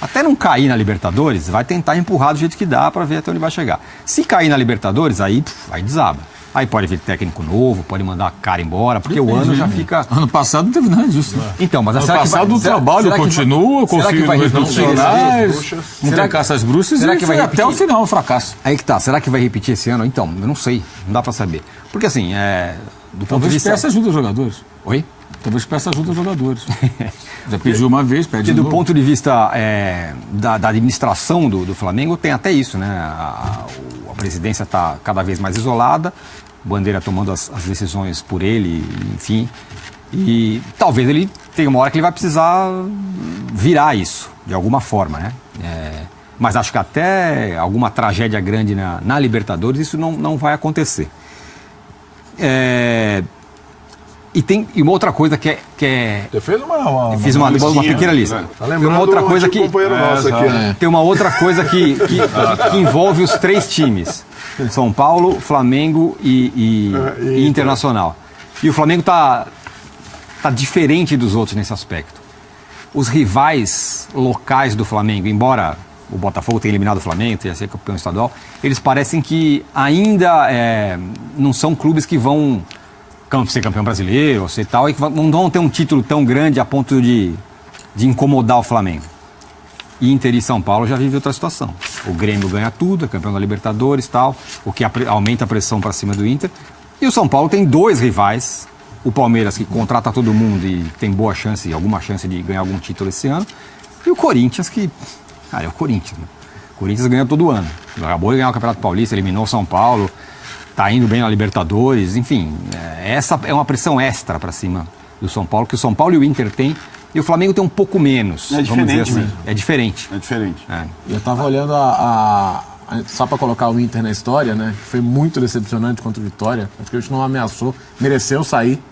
Até não cair na Libertadores, vai tentar empurrar do jeito que dá para ver até onde vai chegar. Se cair na Libertadores, aí desaba. Aí pode vir técnico novo, pode mandar a cara embora, porque o ano já fica... Ano passado não teve nada disso. Então, mas Ano passado o trabalho continua, confio nos profissionais, não tem caça às bruxas, será que vai até o final o fracasso. Aí que tá, será que vai repetir esse ano? Então, eu não sei, não dá para saber. Porque assim, do ponto de vista... Talvez peça ajuda aos jogadores. Oi? Talvez peça ajuda aos jogadores. Já pediu uma vez, pede de do novo. ponto de vista da administração do Flamengo, tem até isso, né? A presidência está cada vez mais isolada, Bandeira tomando as decisões por ele, enfim. E talvez ele tenha uma hora que ele vai precisar virar isso, de alguma forma, né? Mas acho que até alguma tragédia grande na Libertadores, isso não vai acontecer. E uma outra coisa que é... Você fez Fiz uma pequena lista. Tá lembrando uma outra coisa que companheiro nosso aqui, né? Tem uma outra coisa que envolve os 3 times. São Paulo, Flamengo e Internacional. E o Flamengo tá diferente dos outros nesse aspecto. Os rivais locais do Flamengo, embora o Botafogo tenha eliminado o Flamengo, tenha sido campeão estadual, eles parecem que ainda não são clubes que vão ser campeão brasileiro, ou ser tal, e que não vão ter um título tão grande a ponto de incomodar o Flamengo. E Inter e São Paulo já vivem outra situação. O Grêmio ganha tudo, é campeão da Libertadores, tal, o que aumenta a pressão para cima do Inter. E o São Paulo tem 2 rivais, o Palmeiras, que contrata todo mundo e tem alguma chance de ganhar algum título esse ano, e o Corinthians, que, cara, é o Corinthians, né? O Corinthians ganha todo ano. Acabou de ganhar o Campeonato Paulista, eliminou o São Paulo, tá indo bem na Libertadores, enfim, essa é uma pressão extra para cima do São Paulo, que o São Paulo e o Inter têm, e o Flamengo tem um pouco menos. É diferente assim. É diferente. É diferente. Eu tava olhando só para colocar o Inter na história, né? Foi muito decepcionante contra o Vitória. Acho que a gente não ameaçou, mereceu sair.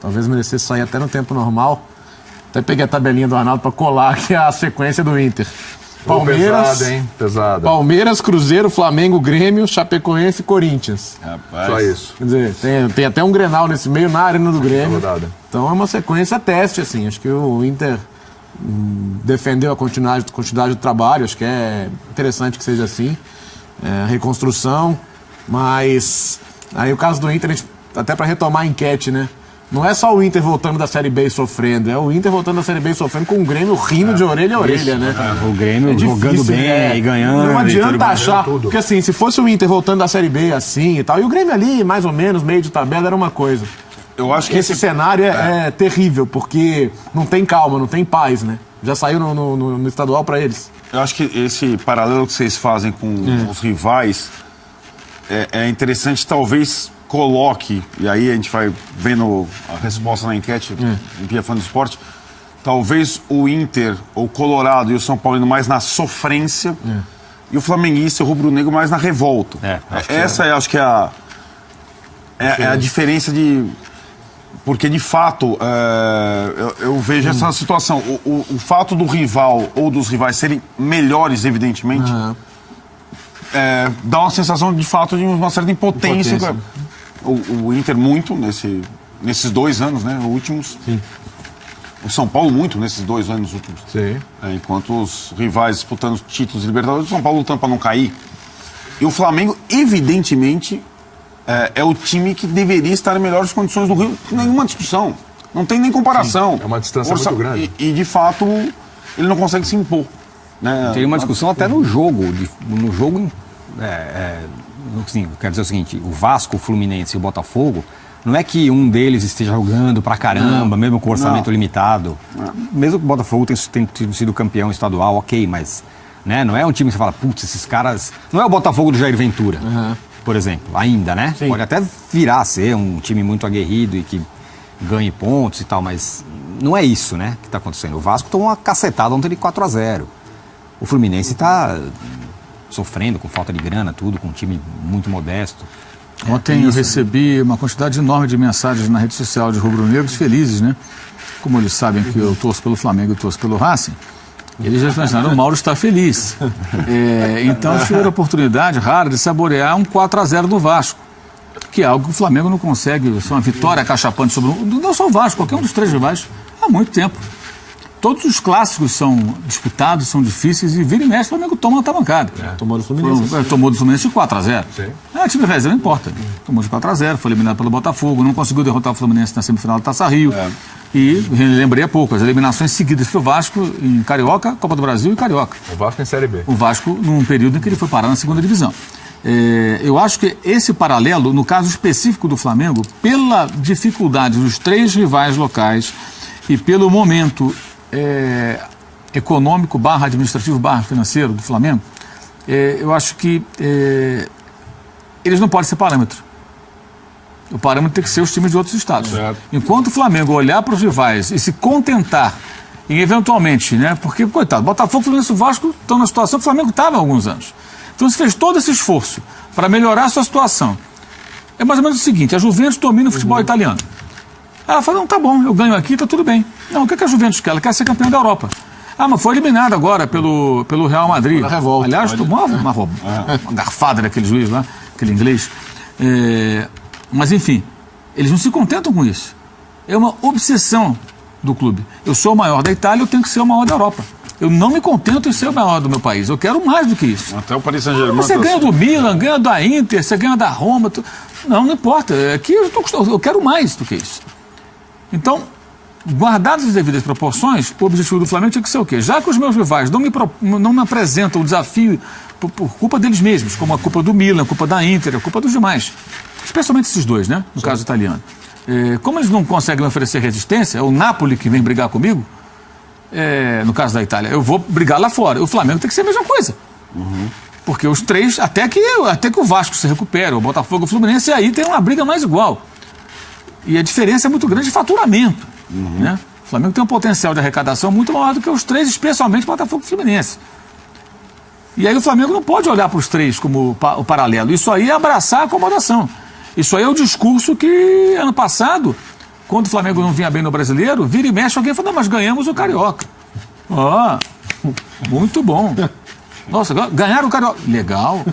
Talvez merecesse sair até no tempo normal. Até peguei a tabelinha do Arnaldo para colar aqui a sequência do Inter. Palmeiras, pesada, hein? Pesada. Palmeiras, Cruzeiro, Flamengo, Grêmio, Chapecoense e Corinthians. Rapaz. Só isso. Quer dizer, tem até um Grenal nesse meio na arena do Grêmio. Rodada. Então é uma sequência teste, assim. Acho que o Inter defendeu a continuidade do trabalho. Acho que é interessante que seja assim. Reconstrução. Mas aí o caso do Inter, até para retomar a enquete, né? Não é só o Inter voltando da Série B e sofrendo, é o Inter voltando da Série B e sofrendo com o Grêmio rindo de orelha a orelha, né? O Grêmio jogando bem e ganhando. Não adianta achar, porque assim, se fosse o Inter voltando da Série B assim e tal, e o Grêmio ali, mais ou menos, meio de tabela, era uma coisa. Eu acho que Esse cenário é terrível, porque não tem calma, não tem paz, né? Já saiu no estadual para eles. Eu acho que esse paralelo que vocês fazem com os rivais é interessante, talvez coloque, e aí a gente vai vendo a resposta na enquete em Pia Fã do Esporte, talvez o Inter, o Colorado e o São Paulo indo mais na sofrência e o flamenguista e o rubro-negro mais na revolta. Essa acho que é a diferença de... Porque, de fato, eu vejo essa situação. O fato do rival ou dos rivais serem melhores, evidentemente, dá uma sensação, de fato, de uma certa impotência. O Inter muito nesses 2 anos, né? Últimos. Sim. O São Paulo muito nesses 2 anos últimos. Sim. Enquanto os rivais disputando títulos de Libertadores, o São Paulo lutando para não cair. E o Flamengo, evidentemente... É o time que deveria estar em melhores condições do Rio. Nenhuma discussão. Não tem nem comparação. Sim, é uma distância muito grande. E, de fato, ele não consegue se impor. Né? Tem uma discussão até no jogo. Assim, quero dizer o seguinte, o Vasco, o Fluminense e o Botafogo, não é que um deles esteja jogando pra caramba, mesmo com orçamento limitado. Mesmo que o Botafogo tenha sido campeão estadual, ok, mas né, não é um time que você fala, putz, esses caras... Não é o Botafogo do Jair Ventura. Por exemplo, ainda, né? Sim. Pode até virar a ser um time muito aguerrido e que ganhe pontos e tal, mas não é isso, né, que está acontecendo. O Vasco tomou uma cacetada ontem de 4-0. O Fluminense está sofrendo com falta de grana, tudo, com um time muito modesto. Ontem eu recebi uma quantidade enorme de mensagens na rede social de rubro-negros felizes, né? Como eles sabem que eu torço pelo Flamengo e torço pelo Racing, eles já imaginaram, o Mauro está feliz. Então tiveram a oportunidade rara de saborear um 4-0 do Vasco. que é algo que o Flamengo não consegue, uma vitória acachapante sobre não só o Vasco, qualquer um dos 3 rivais, há muito tempo. Todos os clássicos são disputados, são difíceis, e vira e mexe, o Flamengo toma uma tabancada. Tomou do Fluminense. Tomou do Fluminense de 4-0. Sim. Time de reserva não importa. Tomou de 4-0, foi eliminado pelo Botafogo, não conseguiu derrotar o Fluminense na semifinal do Taça Rio. E lembrei há pouco, as eliminações seguidas para o Vasco em Carioca, Copa do Brasil e Carioca. O Vasco em Série B. O Vasco num período em que ele foi parar na segunda divisão. Eu acho que esse paralelo, no caso específico do Flamengo, pela dificuldade dos 3 rivais locais e pelo momento econômico / administrativo / financeiro do Flamengo, eu acho que eles não podem ser parâmetro. O parâmetro tem que ser os times de outros estados. Certo. Enquanto o Flamengo olhar para os rivais e se contentar em eventualmente, né? Porque, coitado, Botafogo, Fluminense e Vasco estão na situação que o Flamengo estava há alguns anos. Então você fez todo esse esforço para melhorar a sua situação. É mais ou menos o seguinte: a Juventus domina o futebol italiano. Ela fala, não, tá bom, eu ganho aqui, tá tudo bem. Não, o que a Juventus quer? Ela quer ser campeã da Europa. Mas foi eliminada agora pelo Real Madrid. Revolta. Aliás, tomou uma garfada daquele juiz lá, aquele inglês. Mas, enfim, eles não se contentam com isso. É uma obsessão do clube. Eu sou o maior da Itália, eu tenho que ser o maior da Europa. Eu não me contento em ser o maior do meu país. Eu quero mais do que isso. Até o Paris Saint-Germain. Você ganha do Milan, ganha da Inter, você ganha da Roma. Não importa. Aqui eu quero mais do que isso. Então, guardadas as devidas proporções, o objetivo do Flamengo tinha que ser o quê? Já que os meus rivais não me apresentam o desafio por culpa deles mesmos, como a culpa do Milan, a culpa da Inter, a culpa dos demais. Especialmente esses dois, né? No caso italiano. Como eles não conseguem oferecer resistência, é o Napoli que vem brigar comigo, no caso da Itália, eu vou brigar lá fora. O Flamengo tem que ser a mesma coisa. Porque os 3, até que o Vasco se recupere, o Botafogo, o Fluminense, e aí tem uma briga mais igual. E a diferença é muito grande de faturamento. Né? O Flamengo tem um potencial de arrecadação muito maior do que os 3, especialmente Botafogo e Fluminense. E aí o Flamengo não pode olhar para os 3 como o paralelo. Isso aí é abraçar a acomodação. Isso aí é o discurso que, ano passado, quando o Flamengo não vinha bem no Brasileiro, vira e mexe, alguém fala, não, mas ganhamos o Carioca. Muito bom. Nossa, ganharam o Carioca. Legal.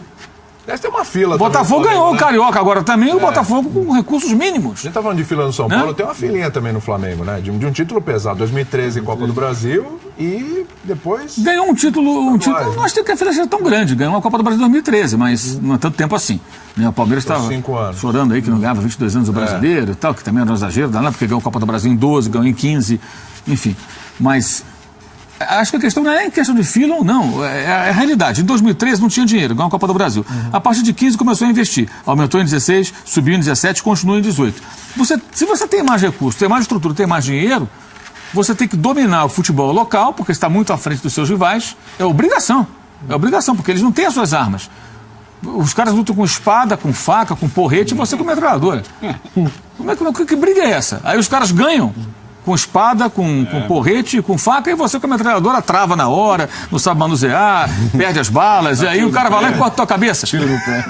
Deve ter uma fila. O Botafogo também, ganhou né? o Carioca agora também, o Botafogo com recursos mínimos. A gente tá falando de fila no São Paulo, tem uma filinha também no Flamengo, né? De um título pesado. 2013 em Copa do Brasil e depois... Ganhou um título. Nós temos que a fila seja tão grande. Ganhou uma Copa do Brasil em 2013, mas não é tanto tempo assim. Né? O Palmeiras estava chorando aí que não ganhava 22 anos o brasileiro e tal, que também era um exagero, porque ganhou a Copa do Brasil em 12, ganhou em 15, enfim. Mas acho que a questão não é em questão de fila ou não, é a realidade. Em 2013 não tinha dinheiro, ganhou a Copa do Brasil. A partir de 15 começou a investir. Aumentou em 16, subiu em 17, continua em 18. Se você tem mais recursos, tem mais estrutura, tem mais dinheiro, você tem que dominar o futebol local, porque está muito à frente dos seus rivais. É obrigação, porque eles não têm as suas armas. Os caras lutam com espada, com faca, com porrete, e você com metralhadora. Que briga é essa? Aí os caras ganham com espada, com porrete, com faca, e você com a metralhadora trava na hora, não sabe manusear, perde as balas, e aí o cara vai lá e corta a tua cabeça.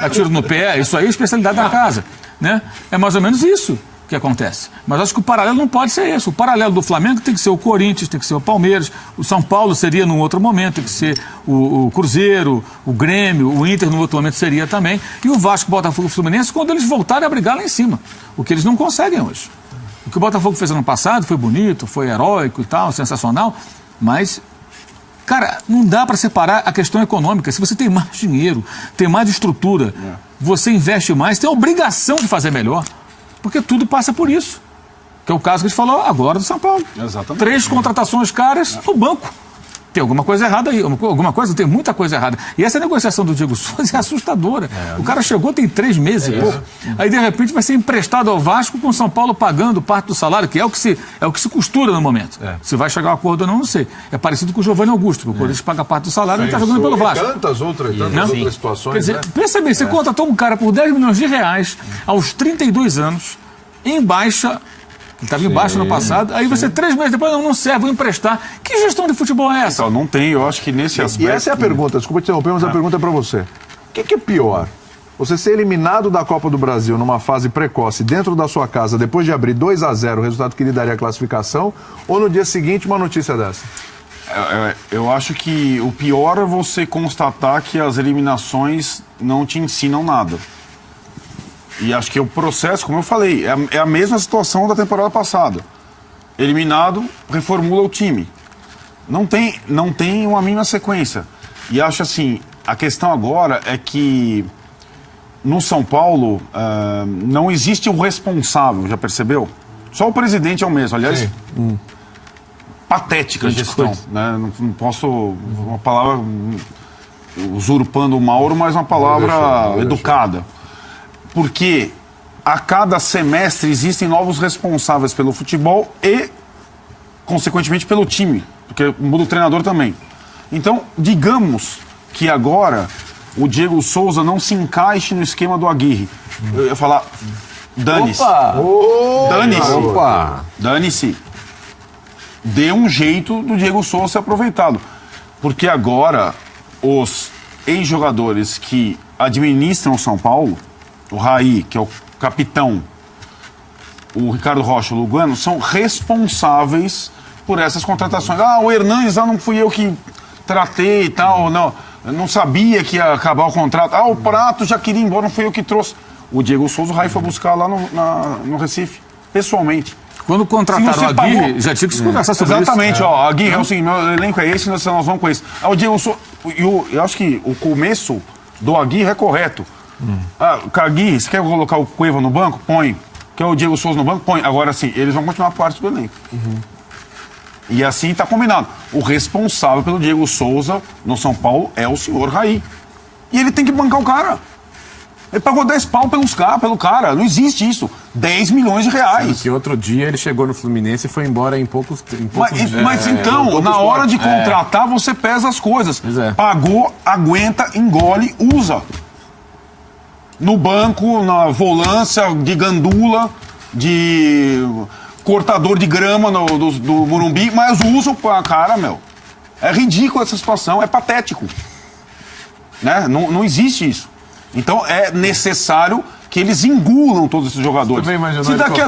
Atira no pé. Isso aí é a especialidade da casa. Né? É mais ou menos isso que acontece. Mas acho que o paralelo não pode ser esse. O paralelo do Flamengo tem que ser o Corinthians, tem que ser o Palmeiras, o São Paulo seria num outro momento, tem que ser o Cruzeiro, o Grêmio, o Inter num outro momento seria também, e o Vasco, Botafogo e o Fluminense quando eles voltarem a brigar lá em cima, o que eles não conseguem hoje. O que o Botafogo fez ano passado foi bonito, foi heróico e tal, sensacional, mas, cara, não dá para separar a questão econômica. Se você tem mais dinheiro, tem mais estrutura, você investe mais, tem a obrigação de fazer melhor, porque tudo passa por isso. Que é o caso que a gente falou agora do São Paulo. Exatamente. 3 contratações caras no banco. Tem alguma coisa errada aí, tem muita coisa errada. E essa negociação do Diego Souza é assustadora. O cara chegou tem 3 meses e pouco. Aí, de repente, vai ser emprestado ao Vasco com o São Paulo pagando parte do salário, que é o que se costura no momento. Se vai chegar a um acordo ou não sei. É parecido com o Giovanni Augusto, que o Corinthians paga parte do salário e está jogando pelo Vasco. Tantas outras situações. Quer dizer, pensa bem, você contratou um cara por 10 milhões de reais aos 32 anos, em baixa. Ele estava embaixo no passado, aí você 3 meses depois não serve, vou emprestar. Que gestão de futebol é essa? Então, não tem, eu acho que nesse aspecto... E essa é a pergunta, desculpa te interromper, mas a pergunta é para você. O que é pior? Você ser eliminado da Copa do Brasil numa fase precoce, dentro da sua casa, depois de abrir 2-0, o resultado que lhe daria a classificação, ou no dia seguinte uma notícia dessa? Eu acho que o pior é você constatar que as eliminações não te ensinam nada. E acho que o processo, como eu falei, é a mesma situação da temporada passada. Eliminado, reformula o time. Não tem uma mínima sequência. E acho assim, a questão agora é que no São Paulo não existe o responsável, já percebeu? Só o presidente é o mesmo, aliás. Patética a gestão, né? Não posso, uma palavra usurpando o Mauro, mas uma palavra educada. Porque a cada semestre existem novos responsáveis pelo futebol e, consequentemente, pelo time, porque muda o treinador também. Então, digamos que agora o Diego Souza não se encaixe no esquema do Aguirre. Eu ia falar, dane-se. Dane-se. Dê um jeito do Diego Souza ser aproveitado. Porque agora os ex-jogadores que administram o São Paulo, o Raí, que é o capitão, o Ricardo Rocha, o Lugano, são responsáveis por essas contratações. O Hernanes não fui eu que tratei e tal, não. Eu não sabia que ia acabar o contrato. O Prato já queria ir embora, não fui eu que trouxe. O Diego Souza, o Raí foi buscar lá no Recife, pessoalmente. Quando contrataram o Aguirre, já tinha que se conversar sobre exatamente, isso. Exatamente, Aguirre é o seguinte, meu elenco é esse, nós vamos com esse. O Diego Souza, eu acho que o começo do Aguirre é correto. Aguirre, você quer colocar o Cueva no banco? Põe. Quer o Diego Souza no banco? Põe. Agora sim, eles vão continuar parte do elenco. E assim está combinado. O responsável pelo Diego Souza no São Paulo é o senhor Raí. E ele tem que bancar o cara. Ele pagou 10 pau pelo cara. Não existe isso. 10 milhões de reais. Sendo que outro dia ele chegou no Fluminense e foi embora em poucos dias. Mas então, na hora de contratar, você pesa as coisas. Pagou, aguenta, engole, usa. No banco, na volância de gandula, de cortador de grama do Morumbi, mas usa o cara, meu. É ridículo essa situação, é patético. Né? Não existe isso. Então é necessário que eles engulam todos esses jogadores. Se daqui a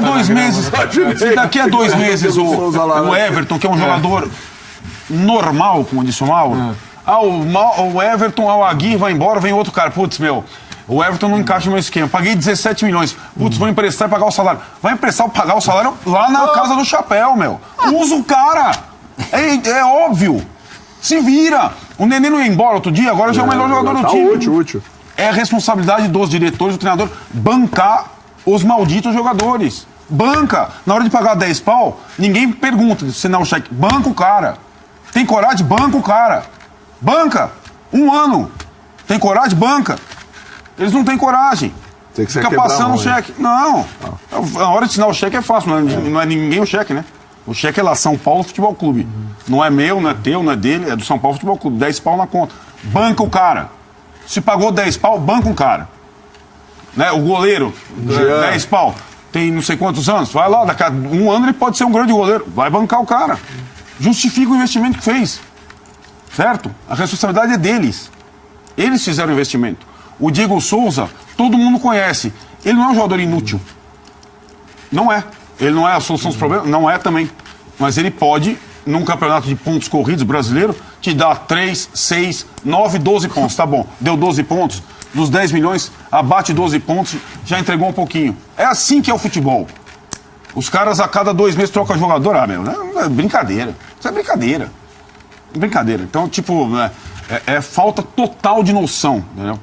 2 meses, o Everton, que é um jogador normal, como disse o Mauro, o Everton, o Aguirre vai embora, vem outro cara. Putz, o Everton não encaixa no meu esquema. Paguei 17 milhões. Putz, vou emprestar e pagar o salário. Vai emprestar e pagar o salário lá na Casa do Chapéu, meu. Usa o cara. É óbvio. Se vira. O Nenê não ia embora outro dia, agora já é o melhor jogador do time. Útil. É a responsabilidade dos diretores, do treinador, bancar os malditos jogadores. Banca. Na hora de pagar 10 pau, ninguém pergunta de assinar o cheque. Banca o cara. Tem coragem? Banca o cara. Banca. 1 ano. Tem coragem? Banca. Eles não têm coragem. Tem que ser fica passando o cheque. Não. Na hora de assinar o cheque é fácil. Não é ninguém o cheque, né? O cheque é lá, São Paulo Futebol Clube. Não é meu, não é teu, não é dele, é do São Paulo Futebol Clube. 10 pau na conta. Banca o cara. Se pagou 10 pau, banca um cara. Né? O goleiro, 10 pau. Tem não sei quantos anos. Vai lá, daqui a 1 ano ele pode ser um grande goleiro. Vai bancar o cara. Justifica o investimento que fez. Certo? A responsabilidade é deles. Eles fizeram o investimento. O Diego Souza, todo mundo conhece. Ele não é um jogador inútil. Não é. Ele não é a solução dos problemas? Não é também. Mas ele pode, num campeonato de pontos corridos brasileiro, te dar 3, 6, 9, 12 pontos. Tá bom, deu 12 pontos. Dos 10 milhões, abate 12 pontos, já entregou um pouquinho. É assim que é o futebol. Os caras a cada 2 meses trocam jogador. Não é brincadeira. Isso é brincadeira. Brincadeira. Então, tipo, é falta total de noção. Entendeu?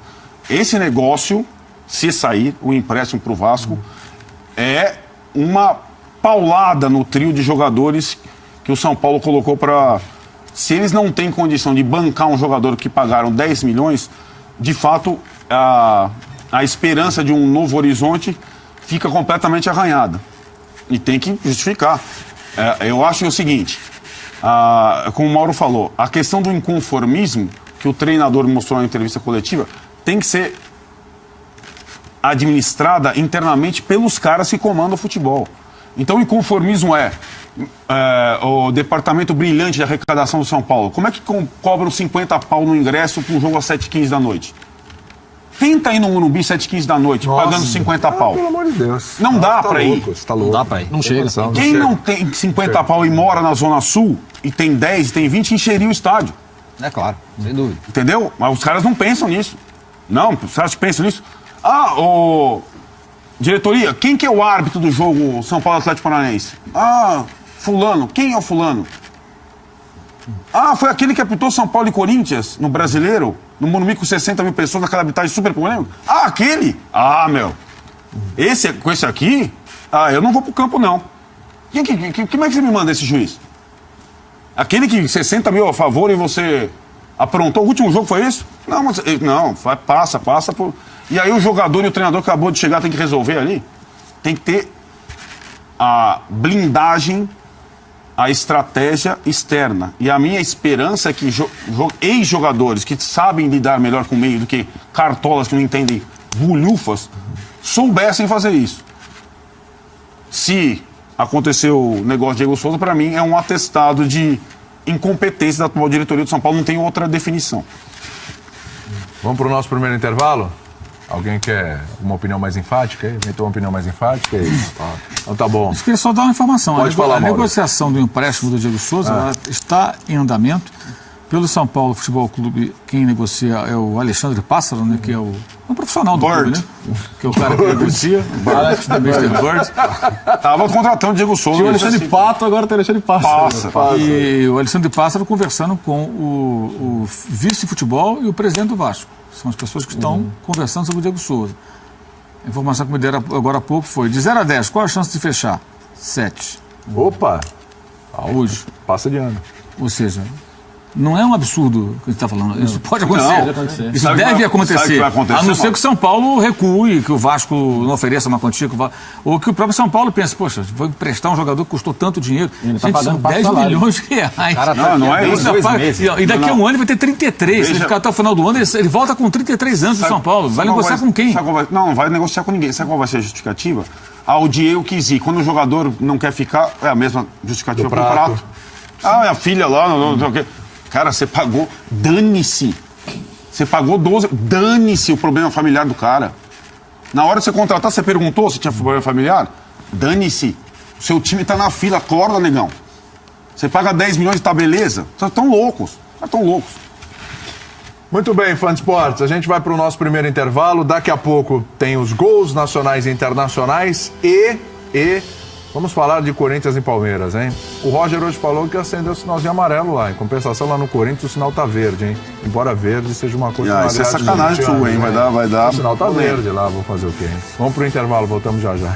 Esse negócio, se sair, o empréstimo pro Vasco, é uma paulada no trio de jogadores que o São Paulo colocou para... Se eles não têm condição de bancar um jogador que pagaram 10 milhões, de fato, a esperança de um novo horizonte fica completamente arranhada. E tem que justificar. Eu acho o seguinte, como o Mauro falou, a questão do inconformismo que o treinador mostrou na entrevista coletiva tem que ser administrada internamente pelos caras que comandam o futebol. Então o inconformismo é o departamento brilhante de arrecadação do São Paulo. Como é que cobram 50 pau no ingresso para um jogo às 7h15 da noite? Tenta ir no Morumbi 7h15 da noite, pagando 50 pau. Pelo amor de Deus. Não dá pra ir. Você tá louco. Não dá pra ir. Não chega. Quem não tem 50 pau e mora na Zona Sul, e tem 10, tem 20, encheria o estádio. É claro, sem dúvida. Entendeu? Mas os caras não pensam nisso. Não, os caras pensam nisso. Diretoria, quem que é o árbitro do jogo São Paulo Atlético Paranaense? Ah, fulano. Quem é o fulano? Ah, foi aquele que apitou São Paulo e Corinthians no Brasileiro, no Morumbi com 60 mil pessoas, naquela arbitragem super polêmica. Ah, aquele? Ah, meu. Com esse aqui? Ah, eu não vou pro campo, não. Como é que você me manda esse juiz? Aquele que 60 mil a favor e você aprontou, o último jogo foi isso? Não, mas, não, passa por... E aí o jogador e o treinador que acabou de chegar tem que resolver ali? Tem que ter a blindagem, a estratégia externa. E a minha esperança é que ex-jogadores que sabem lidar melhor com o meio do que cartolas que não entendem bulhufas, soubessem fazer isso. Se aconteceu o negócio de Diego Souza, para mim é um atestado de incompetência da atual diretoria do São Paulo, não tem outra definição. Vamos para o nosso primeiro intervalo? Alguém quer uma opinião mais enfática? Inventou uma opinião mais enfática? Então tá bom. Eu queria só dar uma informação. Pode falar, a negociação do empréstimo do Diego Souza ela está em andamento. Pelo São Paulo Futebol Clube, quem negocia é o Alexandre Pássaro, né, que é um profissional do clube, né? Que é o cara que negocia. Mr. Bird. Tava contratando o Diego Souza. Tinha o Alexandre Pato, agora tem o Alexandre Pássaro. E o Alexandre Pássaro conversando com o vice-futebol e o presidente do Vasco. São as pessoas que estão conversando sobre o Diego Souza. A informação que me deram agora há pouco foi: de 0 a 10, qual a chance de fechar? 7. Opa! Hoje. Passa de ano. Ou seja, não é um absurdo o que a gente está falando. Isso pode acontecer. Isso Sabe deve sabe acontecer. que vai acontecer, A não ser Paulo? que o São Paulo recue, que o Vasco não ofereça uma quantia, ou que o próprio São Paulo pense, poxa, vou emprestar um jogador que custou tanto dinheiro. Ele tá Gente, são pagando 10 salário. milhões de reais. Não é isso. E daqui a um ano ele vai ter 33. Se ele Veja- ficar até o final do ano, ele volta com 33 anos do São Paulo. Vai negociar com quem? Não vai negociar com ninguém. Sabe qual vai ser a justificativa? O Diego quis ir. Quando o jogador não quer ficar, é a mesma justificativa pro prato. Minha filha lá, não sei o quê. Cara, você pagou, dane-se. Você pagou 12, dane-se o problema familiar do cara. Na hora de você contratar, você perguntou se tinha problema familiar? Dane-se. O seu time tá na fila, acorda, negão. Você paga 10 milhões e tá beleza? Vocês estão loucos. Muito bem, fã de esportes. A gente vai para o nosso primeiro intervalo. Daqui a pouco tem os gols nacionais e internacionais e vamos falar de Corinthians e Palmeiras, hein? O Roger hoje falou que acendeu o sinalzinho amarelo lá. Em compensação, lá no Corinthians, o sinal tá verde, hein? Embora verde seja uma coisa... Isso é sacanagem sua, hein? Vai dar... O sinal tá verde lá, vou fazer o quê, hein? Vamos pro intervalo, voltamos já já.